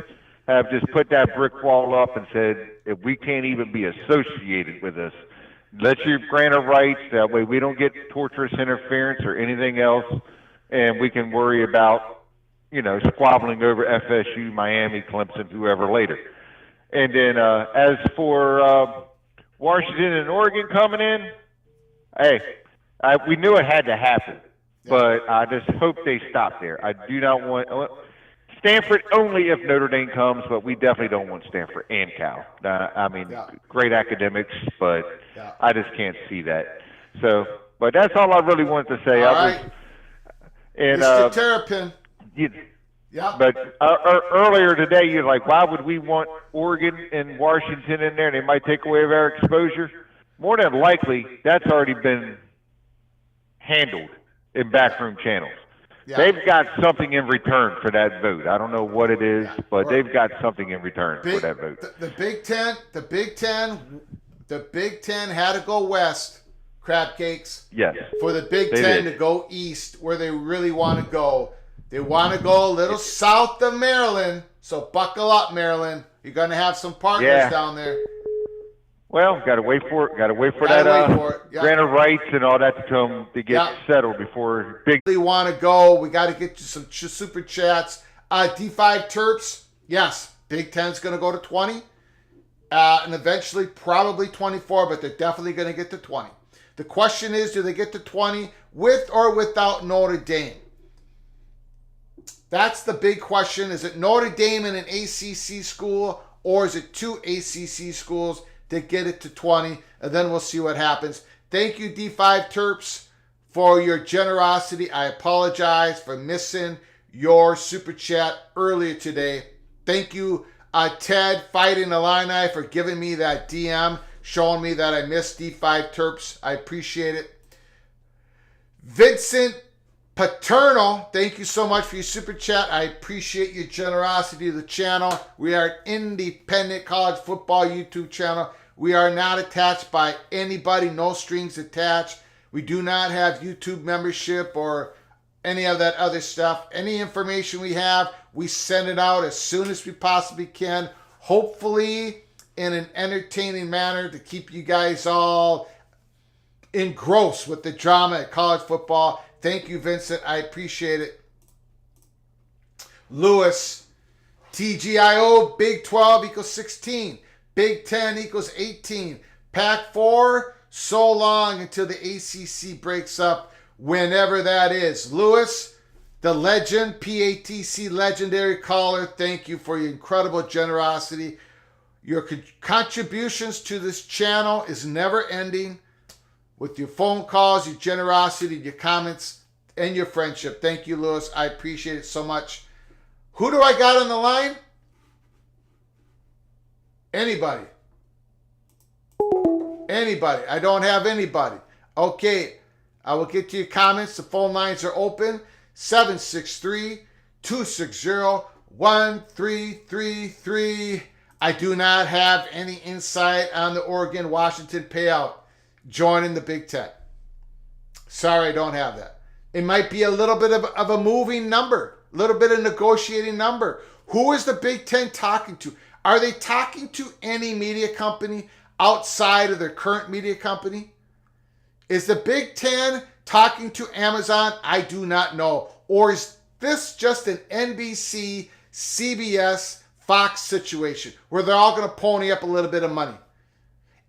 have just put that brick wall up and said, if we can't even be associated with this, let you grant our rights. That way we don't get torturous interference or anything else, and we can worry about squabbling over FSU, Miami, Clemson, whoever later. And then as for Washington and Oregon coming in, hey, we knew it had to happen, but I just hope they stop there. I do not want Stanford only if Notre Dame comes, but we definitely don't want Stanford and Cal. Great academics, but I just can't see that. So, but that's all I really wanted to say. All right. And Mr. Terrapin. Yeah. But earlier today, you're like, why would we want Oregon and Washington in there? They might take away our exposure. More than likely, that's already been handled in backroom channels. Yeah. They've got something in return for that vote. I don't know what it is, but they've got something in return for that vote. The Big Ten had to go west, crab cakes. Yes. For the Big Ten to go east, where they really want to go. They want to go a little south of Maryland, so buckle up, Maryland. You're going to have some partners down there. Well, got to wait for it. Got to wait for that grant of rights and all that to come to get settled before big. They want to go. We got to get you some super chats. D5 Terps, yes, Big Ten's going to go to 20, and eventually probably 24, but they're definitely going to get to 20. The question is, do they get to 20 with or without Notre Dame? That's the big question. Is it Notre Dame in an ACC school, or is it two ACC schools that get it to 20? And then we'll see what happens. Thank you, D5 Terps, for your generosity. I apologize for missing your super chat earlier today. Thank you, Ted, Fighting Illini, for giving me that DM, showing me that I missed D5 Terps. I appreciate it. Vincent Paterno, thank you so much for your super chat. I appreciate your generosity to the channel. We are an independent college football YouTube channel. We are not attached by anybody, no strings attached. We do not have YouTube membership or any of that other stuff. Any information we have, we send it out as soon as we possibly can, hopefully in an entertaining manner to keep you guys all engrossed with the drama at college football. Thank you, Vincent. I appreciate it. Lewis, TGIO, Big 12 equals 16. Big 10 equals 18. Pac-4, so long until the ACC breaks up, whenever that is. Lewis, the legend, PATC legendary caller, thank you for your incredible generosity. Your contributions to this channel is never ending. With your phone calls, your generosity, your comments, and your friendship. Thank you, Lewis. I appreciate it so much. Who do I got on the line? Anybody. Anybody. I don't have anybody. Okay. I will get to your comments. The phone lines are open. 763-260-1333. I do not have any insight on the Oregon-Washington payout joining the Big Ten. Sorry, I don't have that. It might be a little bit of a moving number, a little bit of negotiating number. Who is the Big Ten talking to? Are they talking to any media company outside of their current media company? Is the Big Ten talking to Amazon? I do not know. Or is this just an NBC, CBS, Fox situation where they're all going to pony up a little bit of money?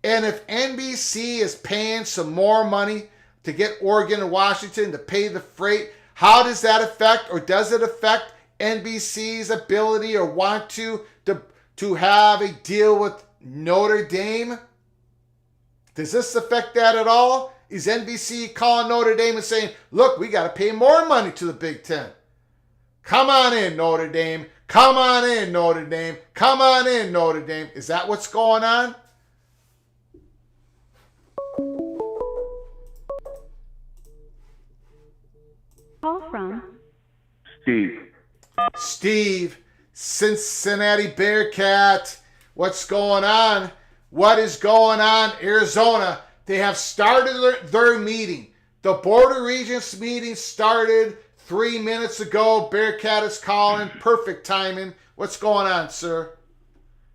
And if NBC is paying some more money to get Oregon and Washington to pay the freight, how does that affect, or does it affect NBC's ability or want to have a deal with Notre Dame? Does this affect that at all? Is NBC calling Notre Dame and saying, look, we got to pay more money to the Big Ten? Come on in, Notre Dame. Come on in, Notre Dame. Come on in, Notre Dame. Is that what's going on? Call from Steve, Cincinnati Bearcat. What's going on? What is going on? Arizona, they have started their meeting. The Board of Regents meeting started 3 minutes ago. Bearcat is calling. Perfect timing. What's going on, sir?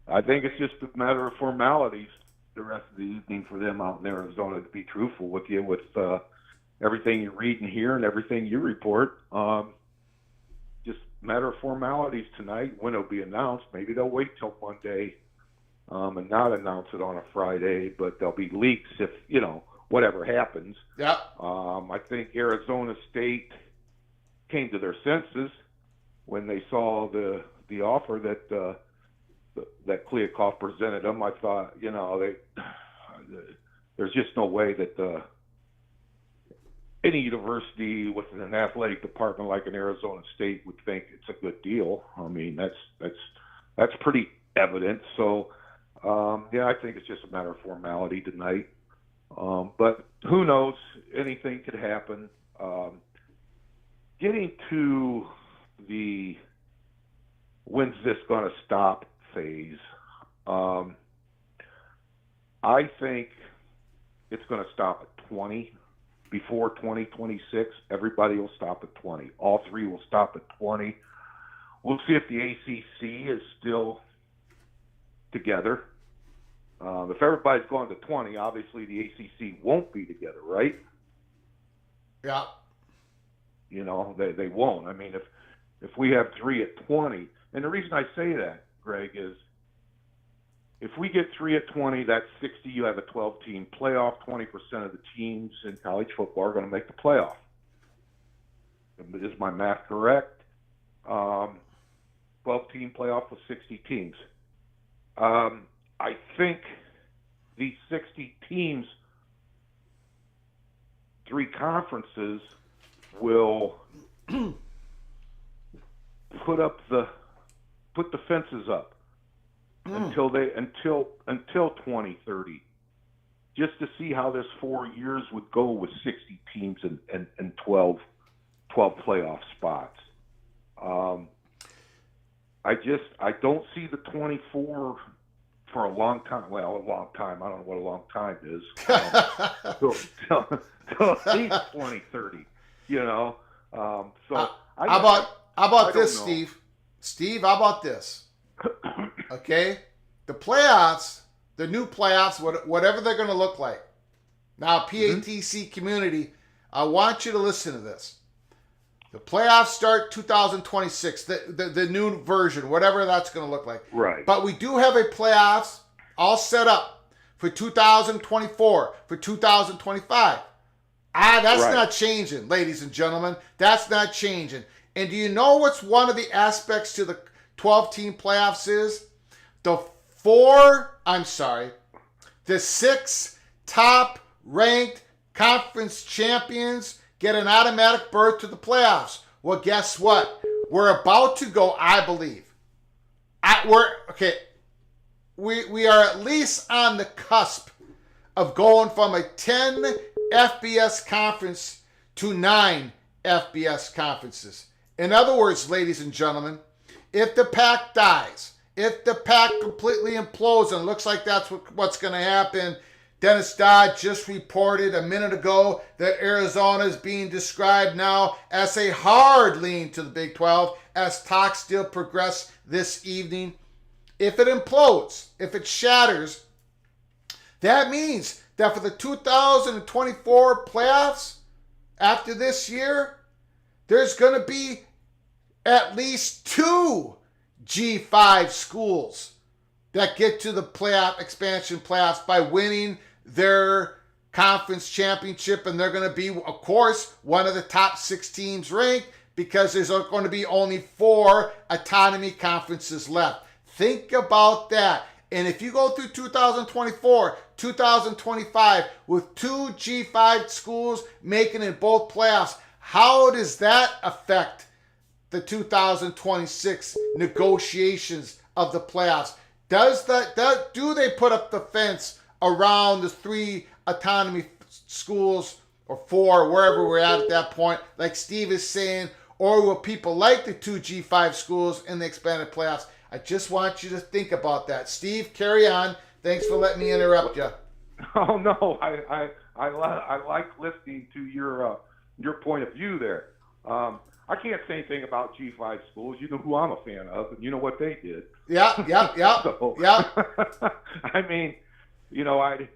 I think it's just a matter of formalities the rest of the evening for them out in Arizona, to be truthful with you, with everything you read and hear and everything you report. Just matter of formalities tonight when it'll be announced. Maybe they'll wait till Monday and not announce it on a Friday, but there'll be leaks if, whatever happens. Yeah. I think Arizona State came to their senses when they saw the offer that Kliavkoff presented them. I thought, there's just no way that any university with an athletic department like an Arizona State would think it's a good deal. I mean, that's pretty evident. So, I think it's just a matter of formality tonight. But who knows? Anything could happen. Getting to the when's this going to stop phase, I think it's going to stop at 20. Before 2026, everybody will stop at 20. All three will stop at 20. We'll see if the ACC is still together. If everybody's going to 20, obviously the ACC won't be together, right? Yeah. They won't. I mean, if we have three at 20, and the reason I say that, Greg, is if we get 3 at 20, that's 60. You have a 12-team playoff. 20% of the teams in college football are going to make the playoff. Is my math correct? 12-team playoff with 60 teams. I think these 60 teams, 3 conferences, will put the fences up until 2030, just to see how this 4 years would go with 60 teams and 12 playoff spots. I don't see the 24 for a long time. Well, a long time. I don't know what a long time is. Till at least 2030. So how about this, Steve? Steve, how about this? Okay, the playoffs, the new playoffs, whatever they're going to look like. Now, PATC community, I want you to listen to this. The playoffs start 2026, the new version, whatever that's going to look like. Right. But we do have a playoffs all set up for 2024, for 2025. That's right. not changing, ladies and gentlemen. That's not changing. And do you know what's one of the aspects to the 12-team playoffs is? The 6 top-ranked conference champions get an automatic berth to the playoffs. Well, guess what? We're about to go, I believe. We are at least on the cusp of going from a 10 FBS conference to 9 FBS conferences. In other words, ladies and gentlemen, if the pack dies, if the pack completely implodes, and it looks like that's what's going to happen, Dennis Dodd just reported a minute ago that Arizona is being described now as a hard lean to the Big 12 as talks still progress this evening. If it implodes, if it shatters, that means that for the 2024 playoffs after this year, there's going to be at least 2 G5 schools that get to the expansion playoffs by winning their conference championship, and they're going to be, of course, one of the top 6 teams ranked because there's going to be only 4 autonomy conferences left. Think about that. And if you go through 2024, 2025 with 2 G5 schools making it both playoffs, how does that affect the 2026 negotiations of the playoffs? Do they put up the fence around the 3 autonomy schools or 4, wherever we're at that point, like Steve is saying, or will people like the 2 G5 schools in the expanded playoffs? I just want you to think about that. Steve, carry on. Thanks for letting me interrupt you. Oh no, I like listening to your point of view there. I can't say anything about G5 schools. You know who I'm a fan of, and you know what they did. Yeah. So, yeah. I mean, I'd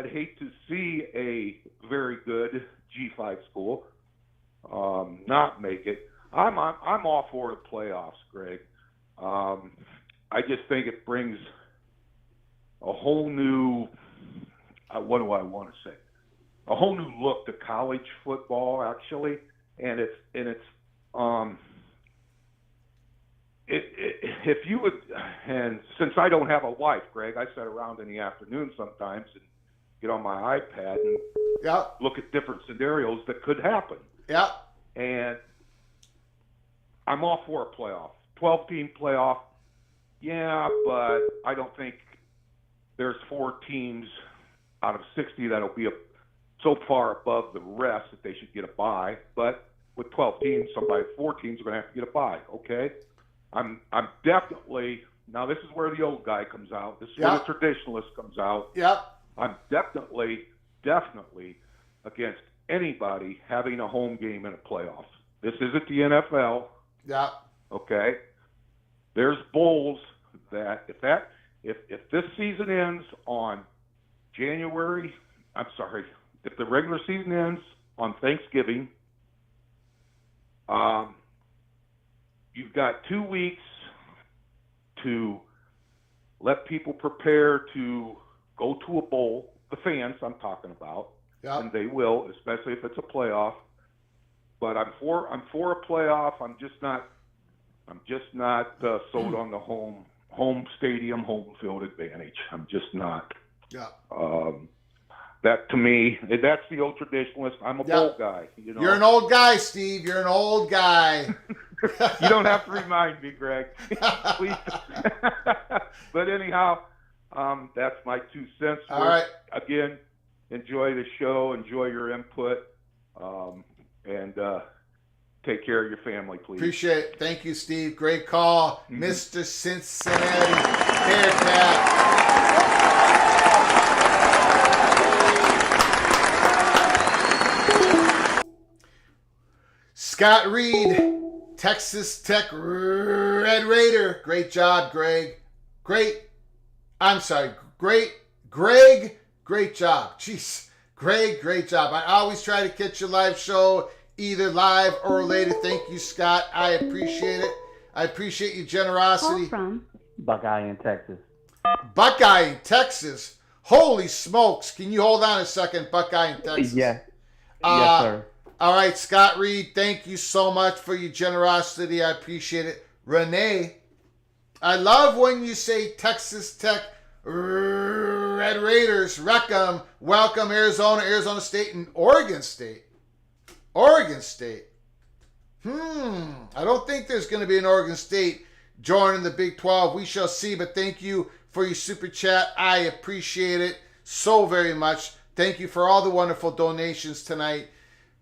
hate to see a very good G5 school not make it. I'm all for the playoffs, Greg. I just think it brings a whole new, what do I want to say? A whole new look to college football, actually, and if you would, and since I don't have a wife, Greg, I sit around in the afternoon sometimes and get on my iPad and look at different scenarios that could happen. Yeah. And I'm all for a playoff, 12-team playoff. Yeah, but I don't think there's 4 teams out of 60 that'll be so far above the rest that they should get a bye. But with 12 teams, 4 teams are going to have to get a bye. Okay, I'm definitely, now this is where the old guy comes out. This is where the traditionalist comes out. Yeah. I'm definitely against anybody having a home game in a playoff. This isn't the NFL. Yeah. Okay. There's bowls that if this season ends on if the regular season ends on Thanksgiving, you've got 2 weeks to let people prepare to go to a bowl. The fans I'm talking about, and they will, especially if it's a playoff. But I'm for a playoff. I'm just not sold on the home stadium, home field advantage. I'm just not. Yeah. That to me, that's the old traditionalist. I'm a bowl guy. You know? You're an old guy, Steve. You're an old guy. You don't have to remind me, Greg. Please. But anyhow, that's my 2 cents. All right. Again, enjoy the show. Enjoy your input. And take care of your family, please. Appreciate it. Thank you, Steve. Great call. Mr. Cincinnati Bearcat. Scott Reed, Texas Tech Red Raider. Great job, Greg. Greg. Great job. Jeez. Greg, great job. I always try to catch your live show, either live or later. Thank you, Scott. I appreciate it. I appreciate your generosity. Call from Buckeye in Texas. Buckeye in Texas. Holy smokes. Can you hold on a second, Buckeye in Texas? Yeah. Yes, sir. All right, Scott Reed, thank you so much for your generosity. I appreciate it. Renee, I love when you say Texas Tech Red Raiders. Wreck-em. Welcome, Arizona State, and Oregon State. Oregon State. I don't think there's going to be an Oregon State joining the Big 12. We shall see, but thank you for your super chat. I appreciate it so very much. Thank you for all the wonderful donations tonight.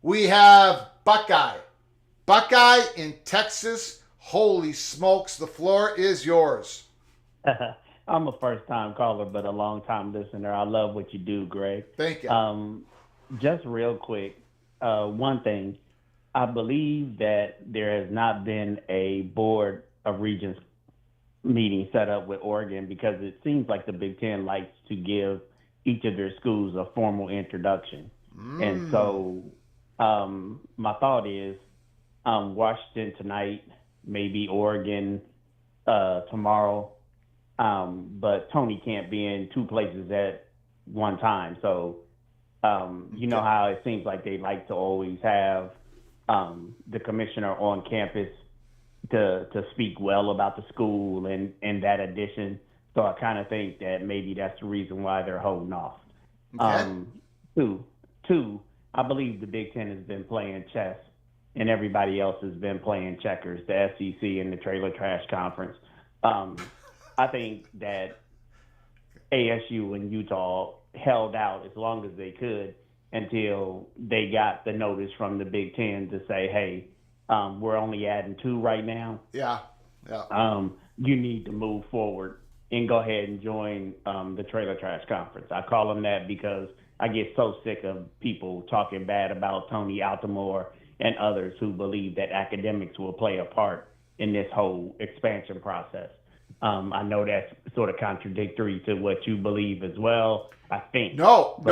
We have Buckeye. Buckeye in Texas. Holy smokes, the floor is yours. I'm a first-time caller, but a long-time listener. I love what you do, Greg. Thank you. Just real quick, one thing. I believe that there has not been a board of regents meeting set up with Oregon because it seems like the Big Ten likes to give each of their schools a formal introduction. And so my thought is Washington tonight, maybe Oregon tomorrow. But Tony can't be in 2 places at one time. So, you know how it seems like they like to always have the commissioner on campus to speak well about the school and that addition. So I kind of think that maybe that's the reason why they're holding off. Okay. Two, I believe the Big Ten has been playing chess and everybody else has been playing checkers, the SEC and the Trailer Trash Conference. I think that ASU and Utah held out as long as they could until they got the notice from the Big Ten to say, hey, we're only adding 2 right now. Yeah. You need to move forward and go ahead and join the Trailer Trash Conference. I call them that because I get so sick of people talking bad about Tony Altomore and others who believe that academics will play a part in this whole expansion process. I know that's sort of contradictory to what you believe as well, I think. No,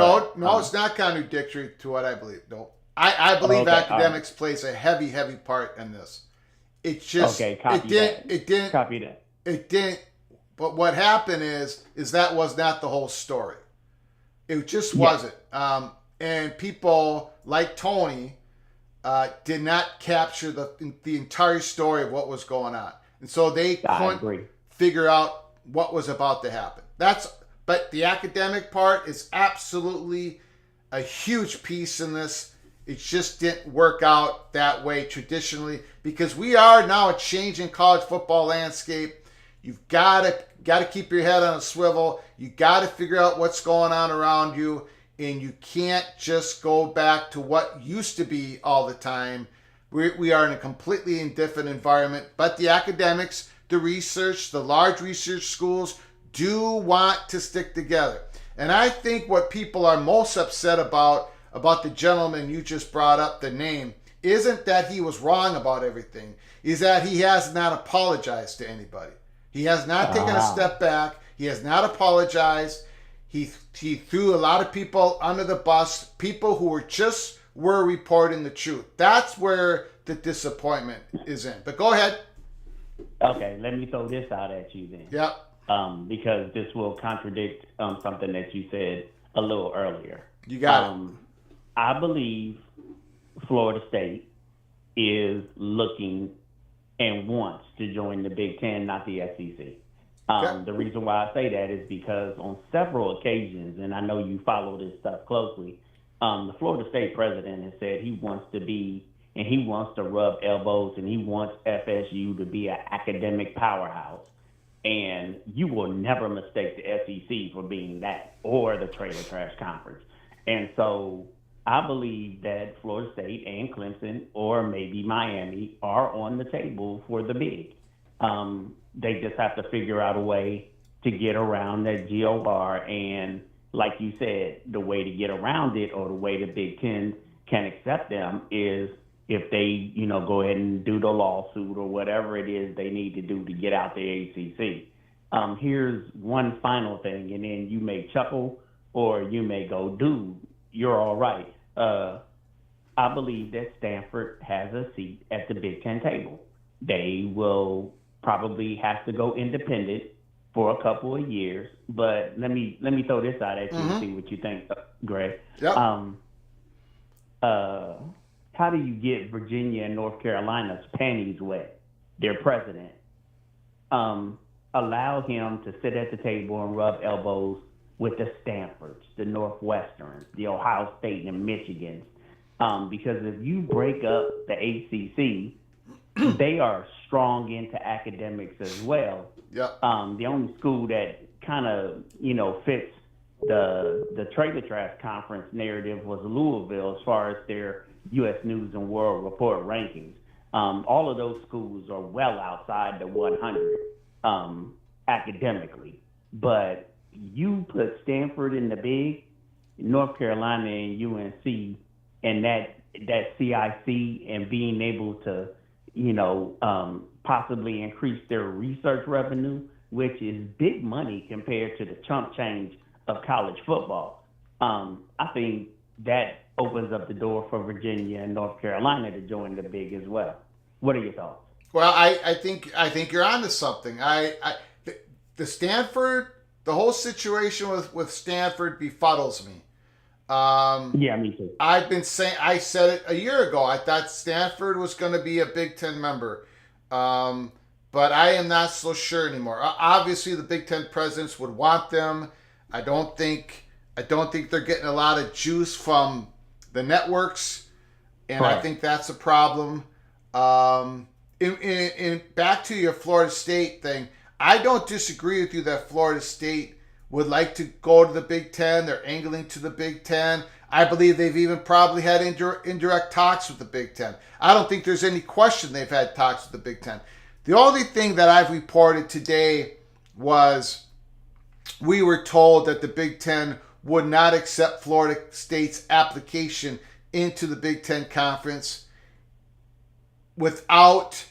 it's not contradictory to what I believe. No. I believe Okay, academics plays a heavy part in this. It's just copy that. it didn't Copy that. it didn't. But what happened is that was not the whole story. It just wasn't. And people like Tony did not capture the entire story of what was going on, and so they couldn't figure out what was about to happen. But the academic part is absolutely a huge piece in this. It just didn't work out that way traditionally because we are now a changing college football landscape. You've got to keep your head on a swivel. You got to figure out what's going on around you, and you can't just go back to what used to be all the time. We are in a completely different environment. But the academics, the research, the large research schools do want to stick together. And I think what people are most upset about the gentleman you just brought up, the name, isn't that he was wrong about everything, is that he has not apologized to anybody. He has not taken a step back. He has not apologized. He threw a lot of people under the bus, people who were reporting the truth. That's where the disappointment is in. But go ahead. Okay, let me throw this out at you then. Yep. Because this will contradict something that you said a little earlier. You got it. I believe Florida State is looking and wants to join the Big Ten, not the SEC. The reason why I say that is because on several occasions, and I know you follow this stuff closely, the Florida State president has said he wants to rub elbows and he wants FSU to be an academic powerhouse. And you will never mistake the SEC for being that or the Trailer Trash Conference. And so I believe that Florida State and Clemson or maybe Miami are on the table for the big. They just have to figure out a way to get around that GOR. And like you said, the way to get around it or the way the Big Ten can accept them is if they, go ahead and do the lawsuit or whatever it is they need to do to get out the ACC. Here's one final thing, and then you may chuckle or you may go, dude, you're all right. I believe that Stanford has a seat at the Big Ten table. They will probably have to go independent for a couple of years, but let me throw this out at you and see what you think, Greg. Yep. How do you get Virginia and North Carolina's panties wet? Their president. Allow him to sit at the table and rub elbows with the Stanfords, the Northwesterns, the Ohio State and Michigans. Because if you break up the ACC, they are strong into academics as well. Yep. The only school that kind of, fits the Trailer Trash Conference narrative was Louisville as far as their U.S. News and World Report rankings. All of those schools are well outside the 100 academically. But you put Stanford in the big, North Carolina and UNC, and that CIC and being able to, possibly increase their research revenue, which is big money compared to the chump change of college football. I think that opens up the door for Virginia and North Carolina to join the big as well. What are your thoughts? Well, I think you're onto something. The whole situation with Stanford befuddles me. Yeah, me too. I said it a year ago. I thought Stanford was going to be a Big Ten member, but I am not so sure anymore. Obviously, the Big Ten presidents would want them. I don't think they're getting a lot of juice from the networks, and right. I think that's a problem. In back to your Florida State thing, I don't disagree with you that Florida State would like to go to the Big Ten. They're angling to the Big Ten. I believe they've even probably had indirect talks with the Big Ten. I don't think there's any question they've had talks with the Big Ten. The only thing that I've reported today was we were told that the Big Ten would not accept Florida State's application into the Big Ten Conference without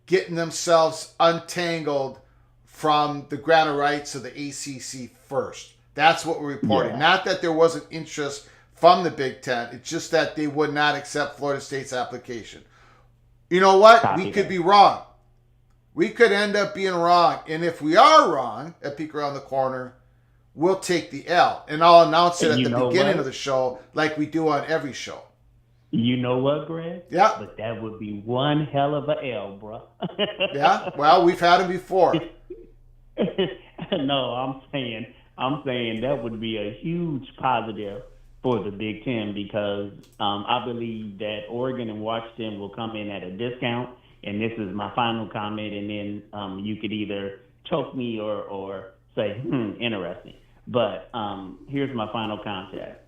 getting themselves untangled from the grant of rights of the ACC first. That's what we're reporting. Yeah. Not that there wasn't interest from the Big Ten. It's just that they would not accept Florida State's application. You know what? We could be wrong. We could end up being wrong. And if we are wrong at Peek Around the Corner, we'll take the L. And I'll announce it at the beginning of the show like we do on every show. You know what, Greg? Yeah. But that would be one hell of a L, bro. Yeah? Well, we've had them before. No, I'm saying that would be a huge positive for the Big Ten because I believe that Oregon and Washington will come in at a discount. And this is my final comment, and then you could either choke me or say, interesting. But here's my final comment.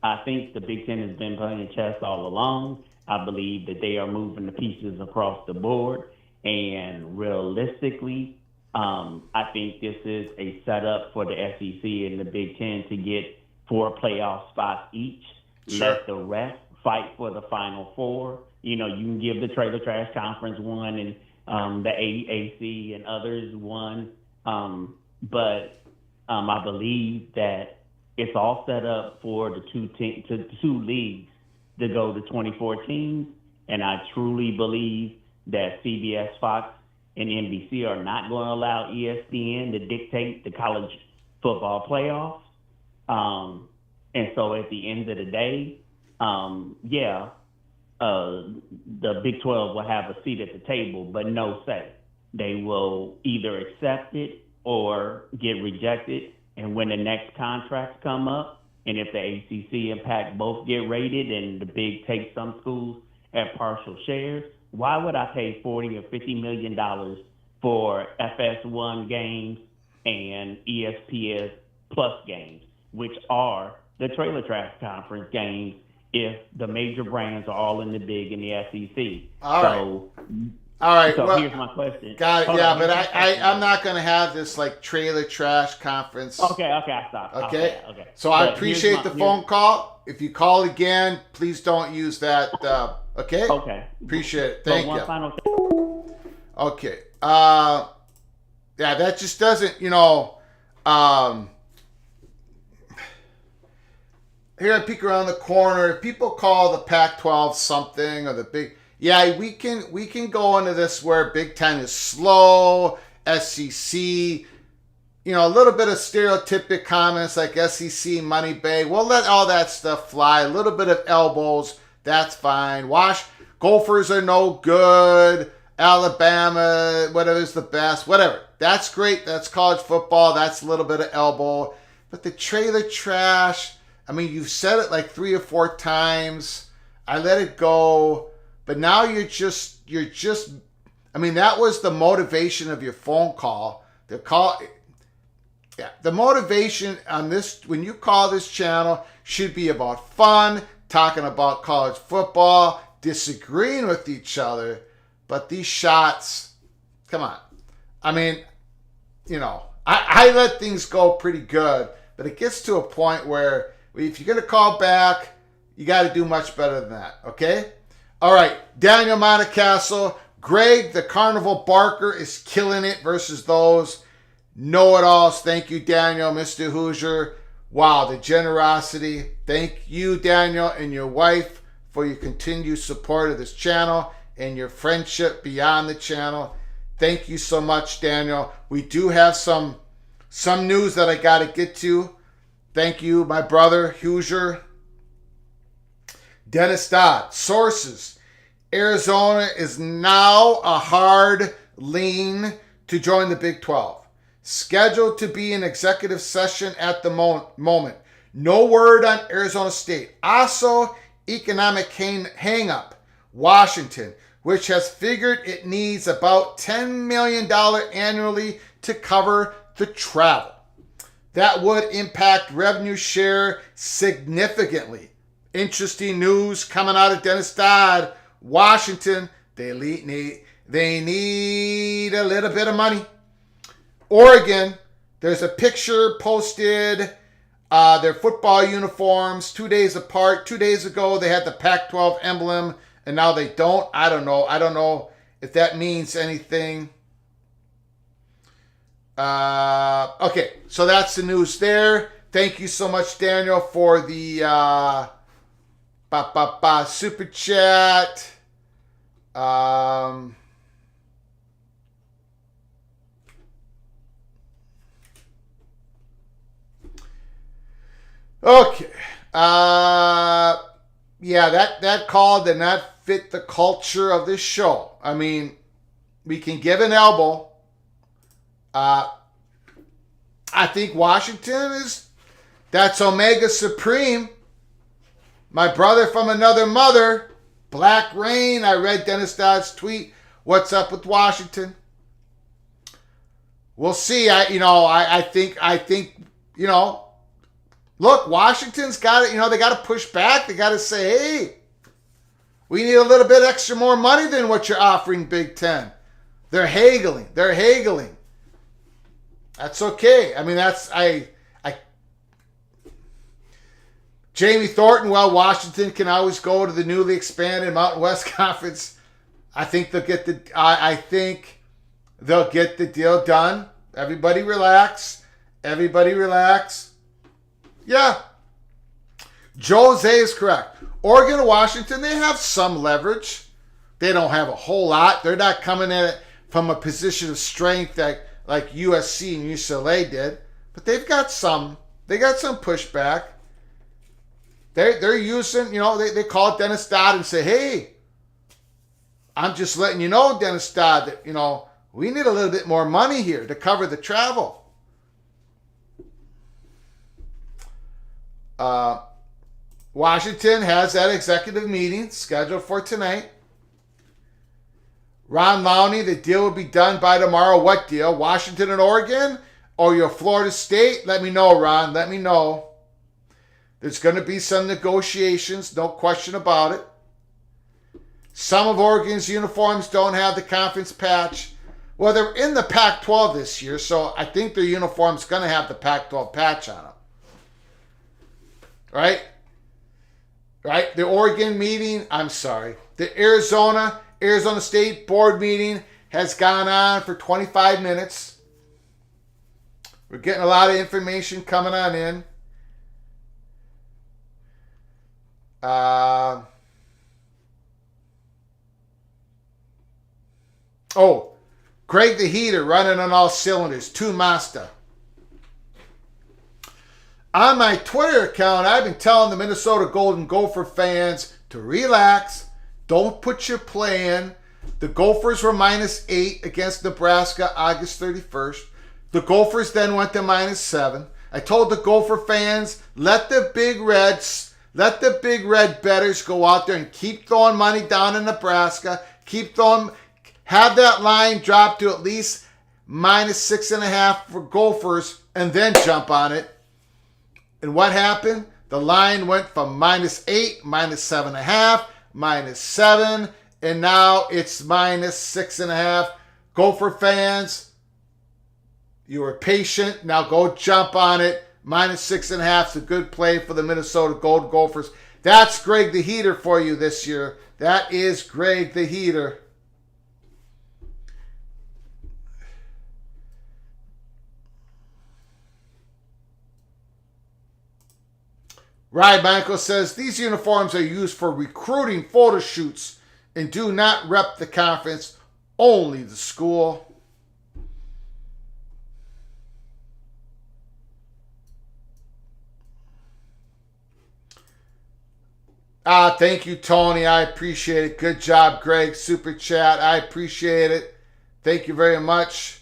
I think the Big Ten has been playing chess all along. I believe that they are moving the pieces across the board. And realistically, I think this is a setup for the SEC and the Big Ten to get 4 playoff spots each. Sure. Let the rest fight for the Final Four. You know, you can give the Trailer Trash Conference one and the AAC and others one. But I believe that it's all set up for the two leagues to go to 24 teams. And I truly believe that CBS, Fox, and NBC are not going to allow ESPN to dictate the college football playoffs. And so at the end of the day, the Big 12 will have a seat at the table, but no say. They will either accept it or get rejected. And when the next contracts come up, and if the ACC and PAC both get rated and the Big take some schools at partial shares, why would I pay $40 or $50 million for FS1 games and ESPN Plus games, which are the Trailer Trash Conference games, if the major brands are all in the Big and the SEC? All right. So well, here's my question. Got it. But I'm not going to have this like Trailer Trash Conference. Okay, I stopped. Okay. Okay. So I appreciate the phone call. If you call again, please don't use that. Okay. Okay. Appreciate it. Thank you. Final thing. Okay. That just doesn't, here at Peek Around the Corner, if people call the Pac-12 something or the Big, we can go into this where Big Ten is slow, SEC, a little bit of stereotypic comments like SEC money bag. We'll let all that stuff fly. A little bit of elbows, that's fine. Gophers are no good. Alabama, whatever is the best, whatever. That's great. That's college football. That's a little bit of elbow. But the Trailer Trash, you've said it like 3 or 4 times. I let it go. But now you're just, that was the motivation of your phone call. The motivation on this, when you call this channel, should be about fun, talking about college football, disagreeing with each other. But these shots, come on. I let things go pretty good, but it gets to a point where if you're going to call back, you got to do much better than that, okay? All right, Daniel Montecastle, Greg, the Carnival Barker, is killing it versus those know-it-alls. Thank you, Daniel, Mr. Hoosier. Wow, the generosity. Thank you, Daniel, and your wife for your continued support of this channel and your friendship beyond the channel. Thank you so much, Daniel. We do have some news that I got to get to. Thank you, my brother, Hoosier. Dennis Dodd, sources. Arizona is now a hard lean to join the Big 12. Scheduled to be an executive session at the moment. No word on Arizona State. Also, economic hang-up. Washington, which has figured it needs about $10 million annually to cover the travel. That would impact revenue share significantly. Interesting news coming out of Dennis Dodd. Washington, they need a little bit of money. Oregon, there's a picture posted, their football uniforms 2 days apart. 2 days ago, they had the Pac-12 emblem, and now they don't. I don't know if that means anything. Okay, so that's the news there. Thank you so much, Daniel, for the Super chat. Okay. Yeah, that call did not fit the culture of this show. I mean, we can give an elbow. I think Washington that's Omega Supreme. My brother from another mother, Black Rain. I read Dennis Dodd's tweet. What's up with Washington? We'll see. I think, look, Washington's got it. They got to push back. They got to say, hey, we need a little bit extra more money than what you're offering, Big Ten. They're haggling. That's okay. I mean, Jamie Thornton, Washington can always go to the newly expanded Mountain West Conference. I think they'll get the deal done. Everybody relax. Yeah. Jose is correct. Oregon and Washington, they have some leverage. They don't have a whole lot. They're not coming at it from a position of strength like USC and UCLA did. But they've got some. They got some pushback. They're using, they call Dennis Dodd and say, hey, I'm just letting you know, Dennis Dodd, that, we need a little bit more money here to cover the travel. Washington has that executive meeting scheduled for tonight. Ron Lowney, the deal will be done by tomorrow. What deal? Washington and Oregon? Or your Florida State? Let me know, Ron. Let me know. There's going to be some negotiations, no question about it. Some of Oregon's uniforms don't have the conference patch. Well, they're in the Pac-12 this year, so I think their uniform's going to have the Pac-12 patch on them. Right? The Oregon meeting, the Arizona State board meeting has gone on for 25 minutes. We're getting a lot of information coming on in. Greg the Heater running on all cylinders. Tu Masta. On my Twitter account, I've been telling the Minnesota Golden Gopher fans to relax. Don't put your play in. The Gophers were -8 against Nebraska August 31st. The Gophers then went to -7. I told the Gopher fans, let the big red bettors go out there and keep throwing money down in Nebraska. Have that line drop to at least -6.5 for Gophers and then jump on it. And what happened? The line went from -8, -7.5, -7, and now it's -6.5. Gopher fans, you were patient. Now go jump on it. -6.5 is a good play for the Minnesota Golden Gophers. That's Greg the Heater for you this year. That is Greg the Heater. Ryan Michael says, these uniforms are used for recruiting photo shoots and do not rep the conference, only the school. Thank you, Tony. I appreciate it. Good job, Greg. Super chat. I appreciate it. Thank you very much.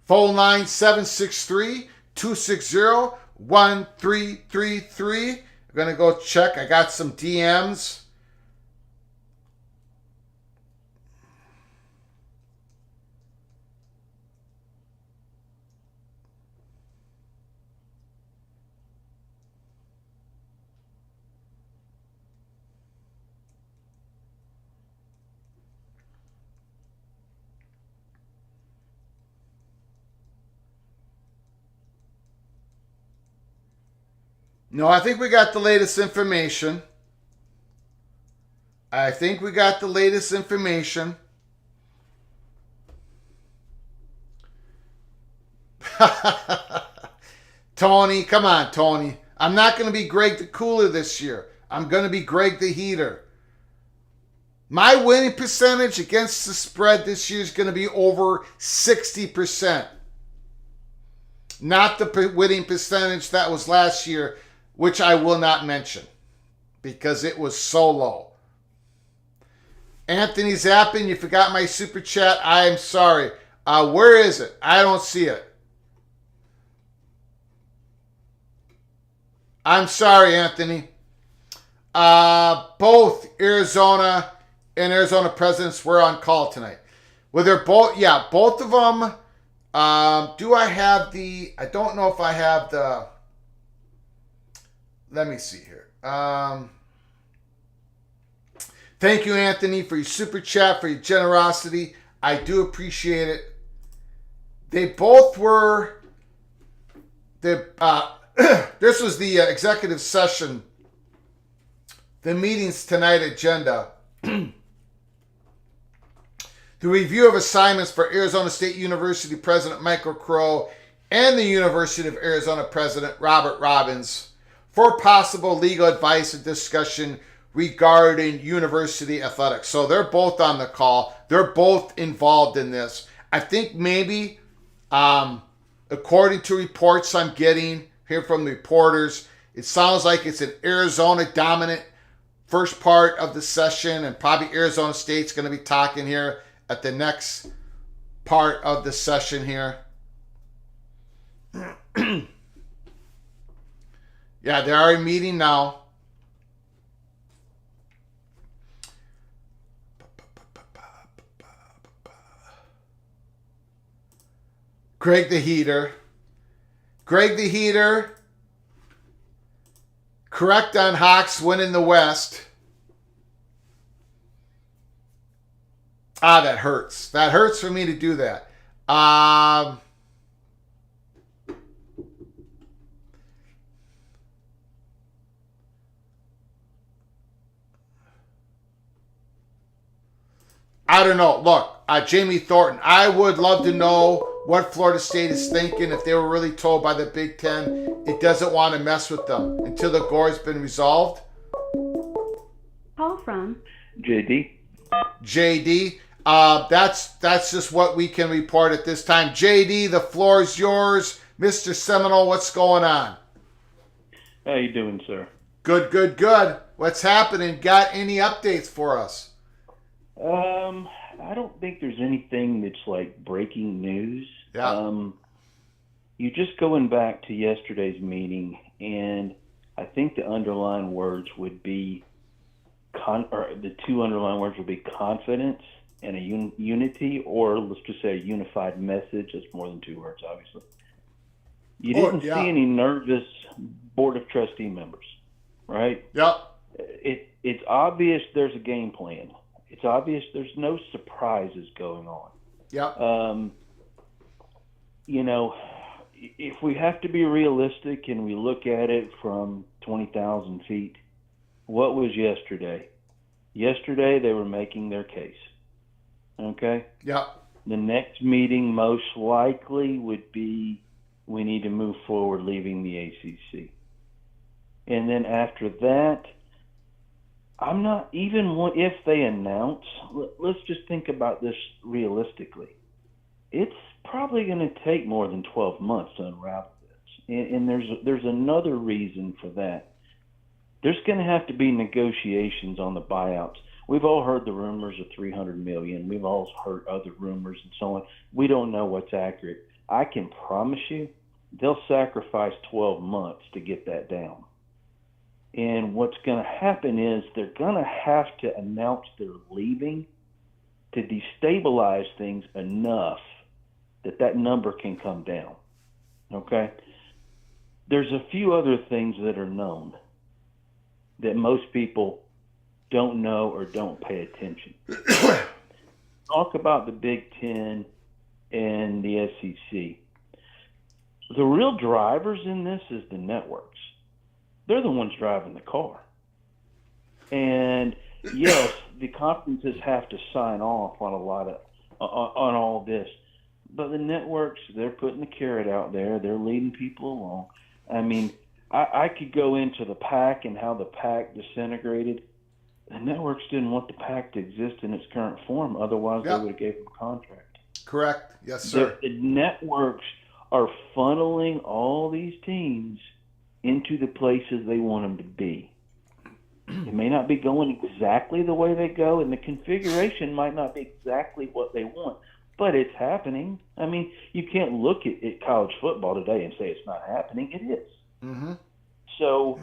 Phone line 763-260-1333. I'm going to go check. I got some DMs. No, I think we got the latest information. Tony, come on, Tony. I'm not going to be Greg the Cooler this year. I'm going to be Greg the Heater. My winning percentage against the spread this year is going to be over 60%. Not the winning percentage that was last year, which I will not mention because it was so low. Anthony Zappin, you forgot my super chat. I am sorry. Where is it? I don't see it. I'm sorry, Anthony. Both Arizona and Arizona presidents were on call tonight. Well, they're both, yeah, both of them. Do I have the, I don't know if I have the, let me see here. Thank you, Anthony, for your super chat, for your generosity. I do appreciate it. They both were, this was the executive session, the meetings tonight agenda. The review of assignments for Arizona State University President Michael Crow and the University of Arizona President Robert Robbins for possible legal advice and discussion regarding university athletics. So they're both on the call. They're both involved in this. I think maybe, according to reports I'm getting here from the reporters, it sounds like it's an Arizona dominant first part of the session, and probably Arizona State's going to be talking here at the next part of the session here. Yeah, they are meeting now. Greg the Heater. Correct on Hawks winning the West. That hurts. That hurts for me to do that. I don't know. Look, Jamie Thornton, I would love to know what Florida State is thinking if they were really told by the Big Ten it doesn't want to mess with them until the gore's been resolved. Call from JD. That's just what we can report at this time. JD, the floor is yours. Mr. Seminole, what's going on? How you doing, sir? Good. What's happening? Got any updates for us? I don't think there's anything that's like breaking news. Yeah. You just going back to yesterday's meeting, and I think the underlying words would be the two underlying words would be confidence and a unity, or let's just say a unified message. That's more than two words, obviously. You didn't see any nervous Board of Trustee members, right? Yep. It's obvious there's a game plan. It's obvious there's no surprises going on. Yep. You know, if we have to be realistic and we look at it from 20,000 feet, what was yesterday? Yesterday they were making their case. Okay? Yep. The next meeting most likely would be we need to move forward leaving the ACC. And then after that, I'm not even if they announce, let's just think about this realistically. It's probably going to take more than 12 months to unravel this. And there's another reason for that. There's going to have to be negotiations on the buyouts. We've all heard the rumors of $300 million. We've all heard other rumors and so on. We don't know what's accurate. I can promise you they'll sacrifice 12 months to get that down. And what's going to happen is they're going to have to announce they're leaving to destabilize things enough that number can come down. Okay? There's a few other things that are known that most people don't know or don't pay attention. Talk about the Big Ten and the SEC. The real drivers in this is the networks. they're the ones driving the car. And yes, the conferences have to sign off on a lot of on all this, but the networks, they're putting the carrot out there. They're leading people along. I mean, I could go into the PAC and how the PAC disintegrated. The networks didn't want the PAC to exist in its current form. Otherwise, they would have gave them a contract. Correct. Yes, sir. The networks are funneling all these teams into the places they want them to be. It may not be going exactly the way they go, and the configuration might not be exactly what they want, but it's happening. I mean, you can't look at college football today and say it's not happening. It is. Mm-hmm. So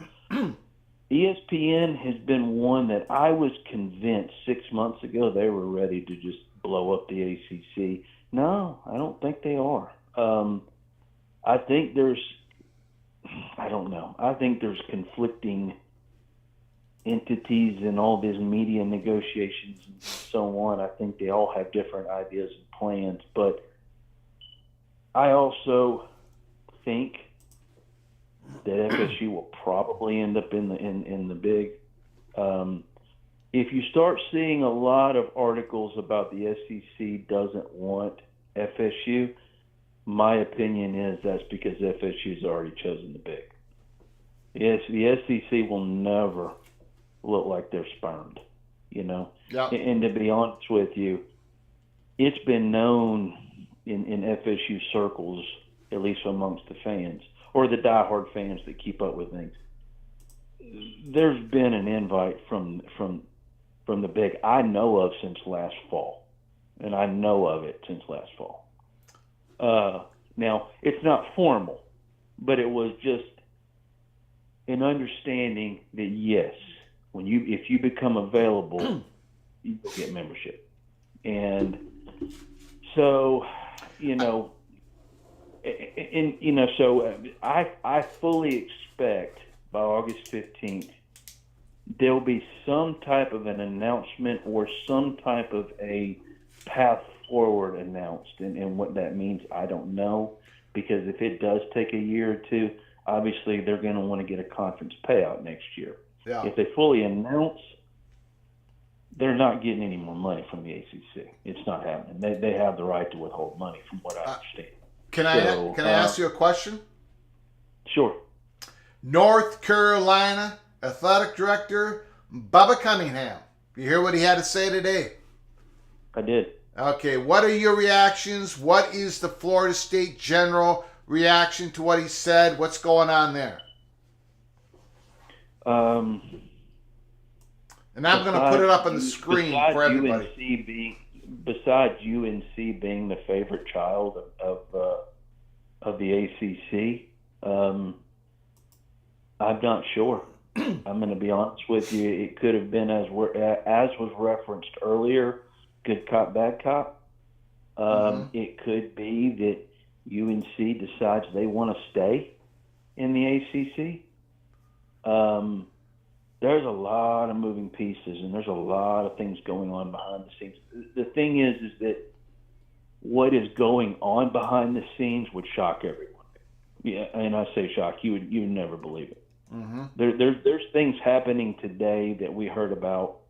ESPN has been one that I was convinced 6 months ago they were ready to just blow up the ACC. No, I don't think they are. I think I don't know. I think there's conflicting entities in all these media negotiations and so on. I think they all have different ideas and plans, but I also think that FSU will probably end up in the big. If you start seeing a lot of articles about the SEC doesn't want FSU, my opinion is that's because FSU's already chosen the big. Yes, the SEC will never look like they're spurned, you know. Yep. And to be honest with you, it's been known in FSU circles, at least amongst the fans, or the diehard fans that keep up with things. There's been an invite from the big I know of since last fall, and I know of it since last fall. Now, it's not formal, but it was just an understanding that, yes, if you become available, you will get membership. And so, I fully expect by August 15th, there'll be some type of an announcement or some type of a path forward announced. And what that means, I don't know, because if it does take a year or two, obviously they're going to want to get a conference payout next year. Yeah. If they fully announce, they're not getting any more money from the ACC. It's not happening. They have the right to withhold money, from what I understand. Can I ask you a question? Sure. North Carolina Athletic Director Bubba Cunningham. You hear what he had to say today? I did. Okay, what are your reactions? What is the Florida State general reaction to what he said? What's going on there? And I'm going to put it up on the screen for everybody. Besides UNC being the favorite child of the ACC, I'm not sure. I'm going to be honest with you. It could have been, as was referenced earlier, good cop, bad cop. It could be that UNC decides they want to stay in the ACC. There's a lot of moving pieces, and there's a lot of things going on behind the scenes. The thing is that what is going on behind the scenes would shock everyone. Yeah, and I say shock. You would never believe it. Mm-hmm. There's things happening today that we heard about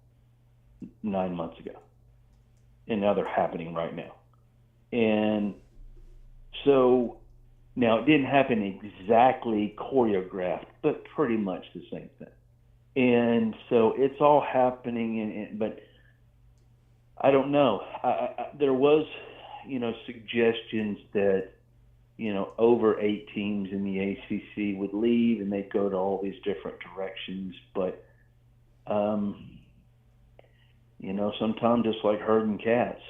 9 months ago, and now they're happening right now. And so now it didn't happen exactly choreographed, but pretty much the same thing. And so it's all happening, but I don't know. There was, suggestions that, over 8 teams in the ACC would leave and they'd go to all these different directions. But, sometimes just like herding cats,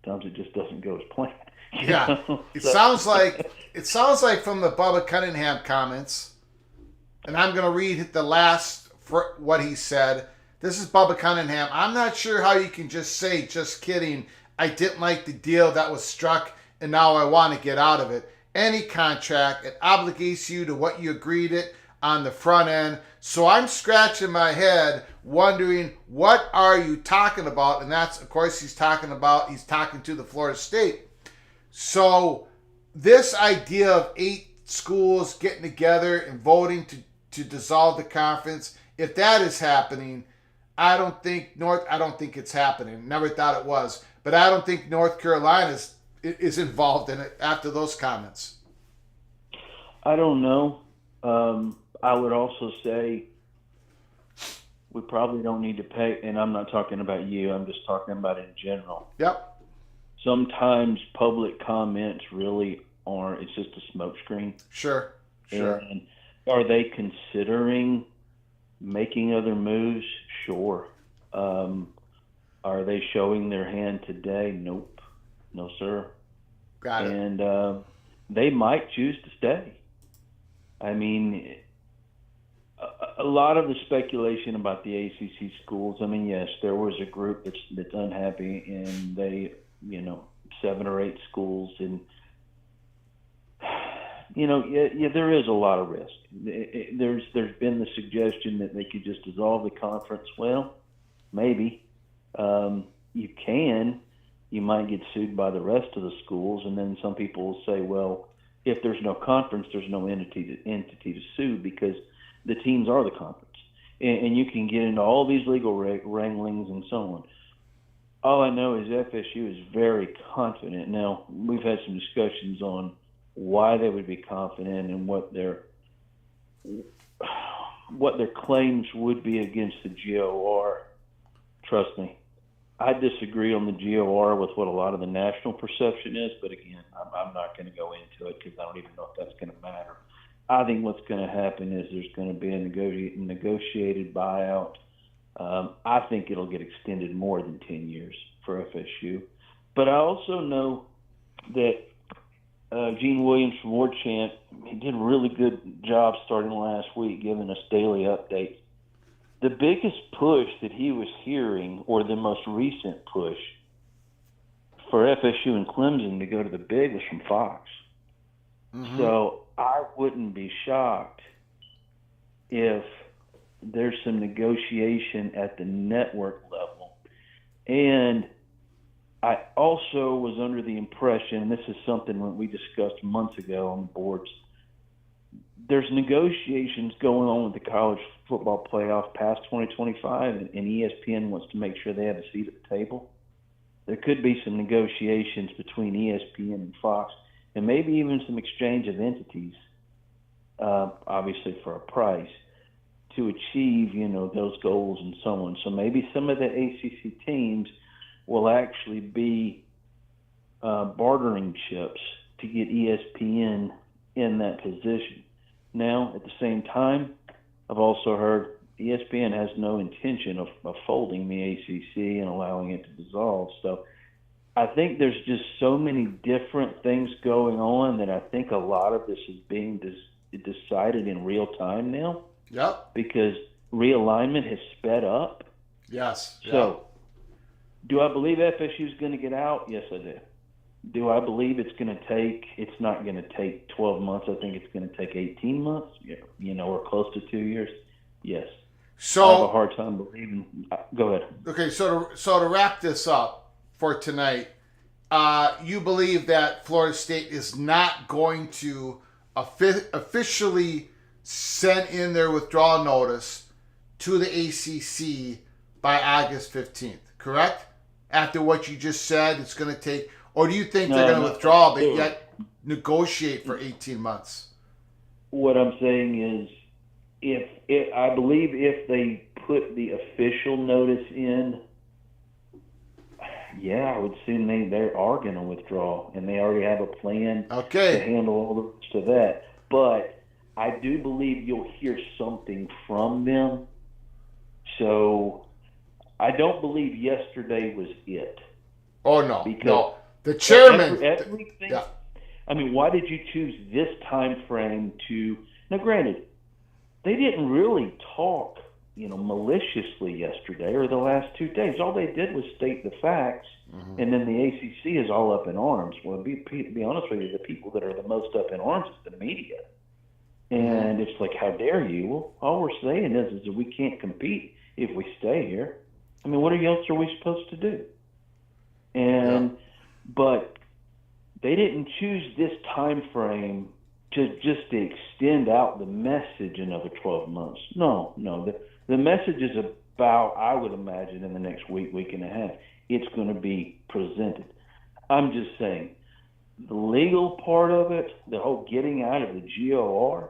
sometimes it just doesn't go as planned. Yeah, it sounds like from the Bubba Cunningham comments, and I'm going to read the last for what he said. This is Bubba Cunningham. I'm not sure how you can just say, just kidding, I didn't like the deal that was struck and now I want to get out of it. Any contract, it obligates you to what you agreed it on the front end. So I'm scratching my head wondering, what are you talking about? And that's, of course, he's talking to the Florida State. So this idea of 8 schools getting together and voting to dissolve the conference. If that is happening, I don't think it's happening. Never thought it was, but I don't think North Carolina is involved in it after those comments. I don't know. I would also say we probably don't need to pay, and I'm not talking about you, I'm just talking about in general. Yep. Sometimes public comments really aren't, it's just a smokescreen. Sure. And are they considering making other moves? Sure. Are they showing their hand today? Nope. No, sir. Got it. And they might choose to stay. I mean, a lot of the speculation about the ACC schools, I mean, yes, there was a group that's unhappy, and they, 7 or 8 schools, and there is a lot of risk. There's been the suggestion that they could just dissolve the conference. Well, maybe you can. You might get sued by the rest of the schools, and then some people will say, well, if there's no conference, there's no entity to sue because the teams are the conference, and you can get into all these legal wranglings and so on. All I know is FSU is very confident. Now, we've had some discussions on why they would be confident and what their claims would be against the GOR. Trust me, I disagree on the GOR with what a lot of the national perception is, but again, I'm not going to go into it because I don't even know if that's going to matter. I think what's going to happen is there's going to be a negotiated buyout. I think it'll get extended more than 10 years for FSU. But I also know that Gene Williams from War Chant, he did a really good job starting last week giving us daily updates. The biggest push that he was hearing, or the most recent push for FSU and Clemson to go to the Big, was from Fox. Mm-hmm. So I wouldn't be shocked if there's some negotiation at the network level. And I also was under the impression, and this is something that we discussed months ago on the boards, there's negotiations going on with the college football playoff past 2025, and ESPN wants to make sure they have a seat at the table. There could be some negotiations between ESPN and Fox, and maybe even some exchange of entities, obviously for a price, to achieve, those goals and so on. So maybe some of the ACC teams will actually be bartering chips to get ESPN in that position. Now, at the same time, I've also heard ESPN has no intention of folding the ACC and allowing it to dissolve. So I think there's just so many different things going on that I think a lot of this is being decided in real time now. Yep. Because realignment has sped up. Yes. So do I believe FSU is going to get out? Yes, I do. Do I believe it's not going to take 12 months? I think it's going to take 18 months, or close to 2 years. Yes. So I have a hard time believing. Go ahead. Okay, so to wrap this up for tonight, you believe that Florida State is not going to officially send in their withdrawal notice to the ACC by August 15th, correct? After what you just said, it's going to take, or do you think they're going to withdraw but yet negotiate for 18 months? What I'm saying is, I believe if they put the official notice in, I would assume they are going to withdraw, and they already have a plan to handle all the rest of that. But I do believe you'll hear something from them. So I don't believe yesterday was it. Oh, no. Because no. The chairman. Everything. Yeah. I mean, why did you choose this time frame to – now, granted, they didn't really talk, maliciously yesterday or the last 2 days. All they did was state the facts, and then the ACC is all up in arms. Well, be honest with you, the people that are the most up in arms is the media. And it's like, how dare you? Well, all we're saying is that we can't compete if we stay here. I mean, what else are we supposed to do? But they didn't choose this time frame just to extend out the message another 12 months. No. The message is about, I would imagine, in the next week and a half, it's going to be presented. I'm just saying, the legal part of it, the whole getting out of the GOR,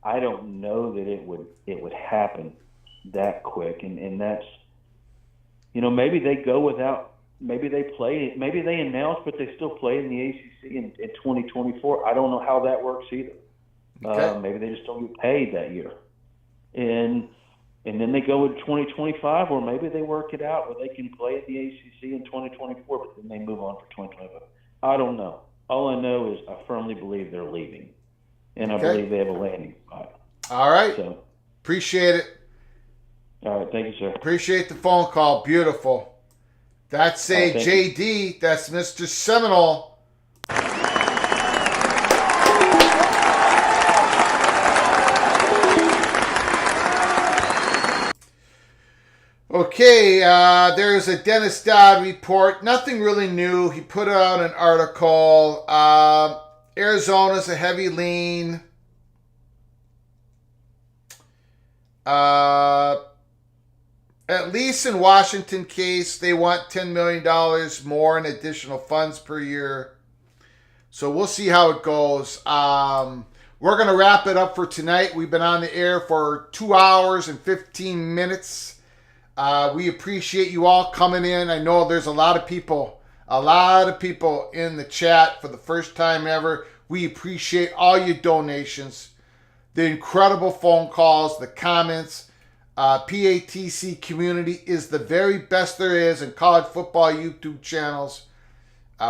I don't know that it would happen that quick. And that's, maybe they go without, maybe they play, maybe they announce, but they still play in the ACC in 2024. I don't know how that works either. Okay. Maybe they just don't get paid that year. And then they go into 2025, or maybe they work it out where they can play at the ACC in 2024, but then they move on for 2025. I don't know. All I know is I firmly believe they're leaving, and I believe they have a landing spot. All right. So, appreciate it. All right. Thank you, sir. Appreciate the phone call. Beautiful. That's a JD. That's Mr. Seminole. Okay, there's a Dennis Dodd report. Nothing really new. He put out an article. Arizona's a heavy lean. At least in Washington case, they want $10 million more in additional funds per year. So we'll see how it goes. We're going to wrap it up for tonight. We've been on the air for 2 hours and 15 minutes. We appreciate you all coming in. I know there's a lot of people in the chat for the first time ever. We appreciate all your donations, the incredible phone calls, the comments. PATC community is the very best there is in college football YouTube channels.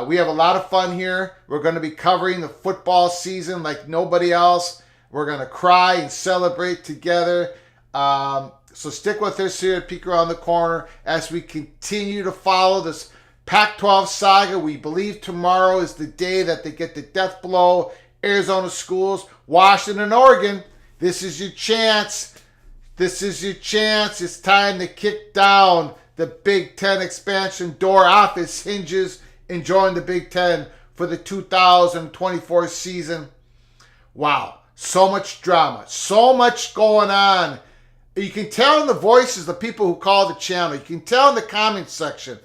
We have a lot of fun here. We're going to be covering the football season like nobody else. We're going to cry and celebrate together. So stick with us here at Peek Around the Corner as we continue to follow this Pac-12 saga. We believe tomorrow is the day that they get the death blow. Arizona schools, Washington and Oregon. This is your chance. This is your chance. It's time to kick down the Big Ten expansion door off its hinges and join the Big Ten for the 2024 season. Wow. So much drama. So much going on. You can tell in the voices of the people who call the channel. You can tell in the comments section.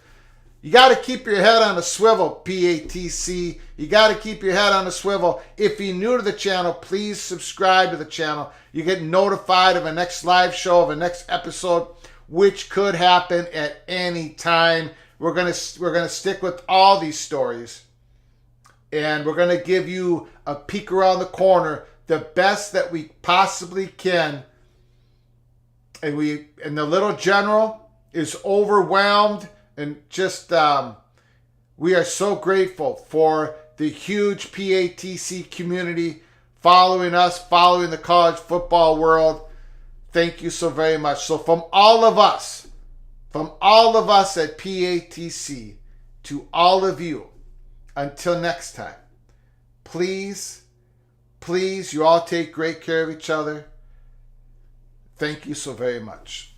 You got to keep your head on a swivel, PATC. You got to keep your head on a swivel. If you're new to the channel, please subscribe to the channel. You get notified of a next live show, of a next episode, which could happen at any time. We're gonna stick with all these stories, and we're gonna give you a peek around the corner, the best that we possibly can. And the little general is overwhelmed, and just we are so grateful for the huge PATC community following us, following the college football world. Thank you so very much. So from all of us at PATC to all of you, until next time, please, you all take great care of each other. Thank you so very much.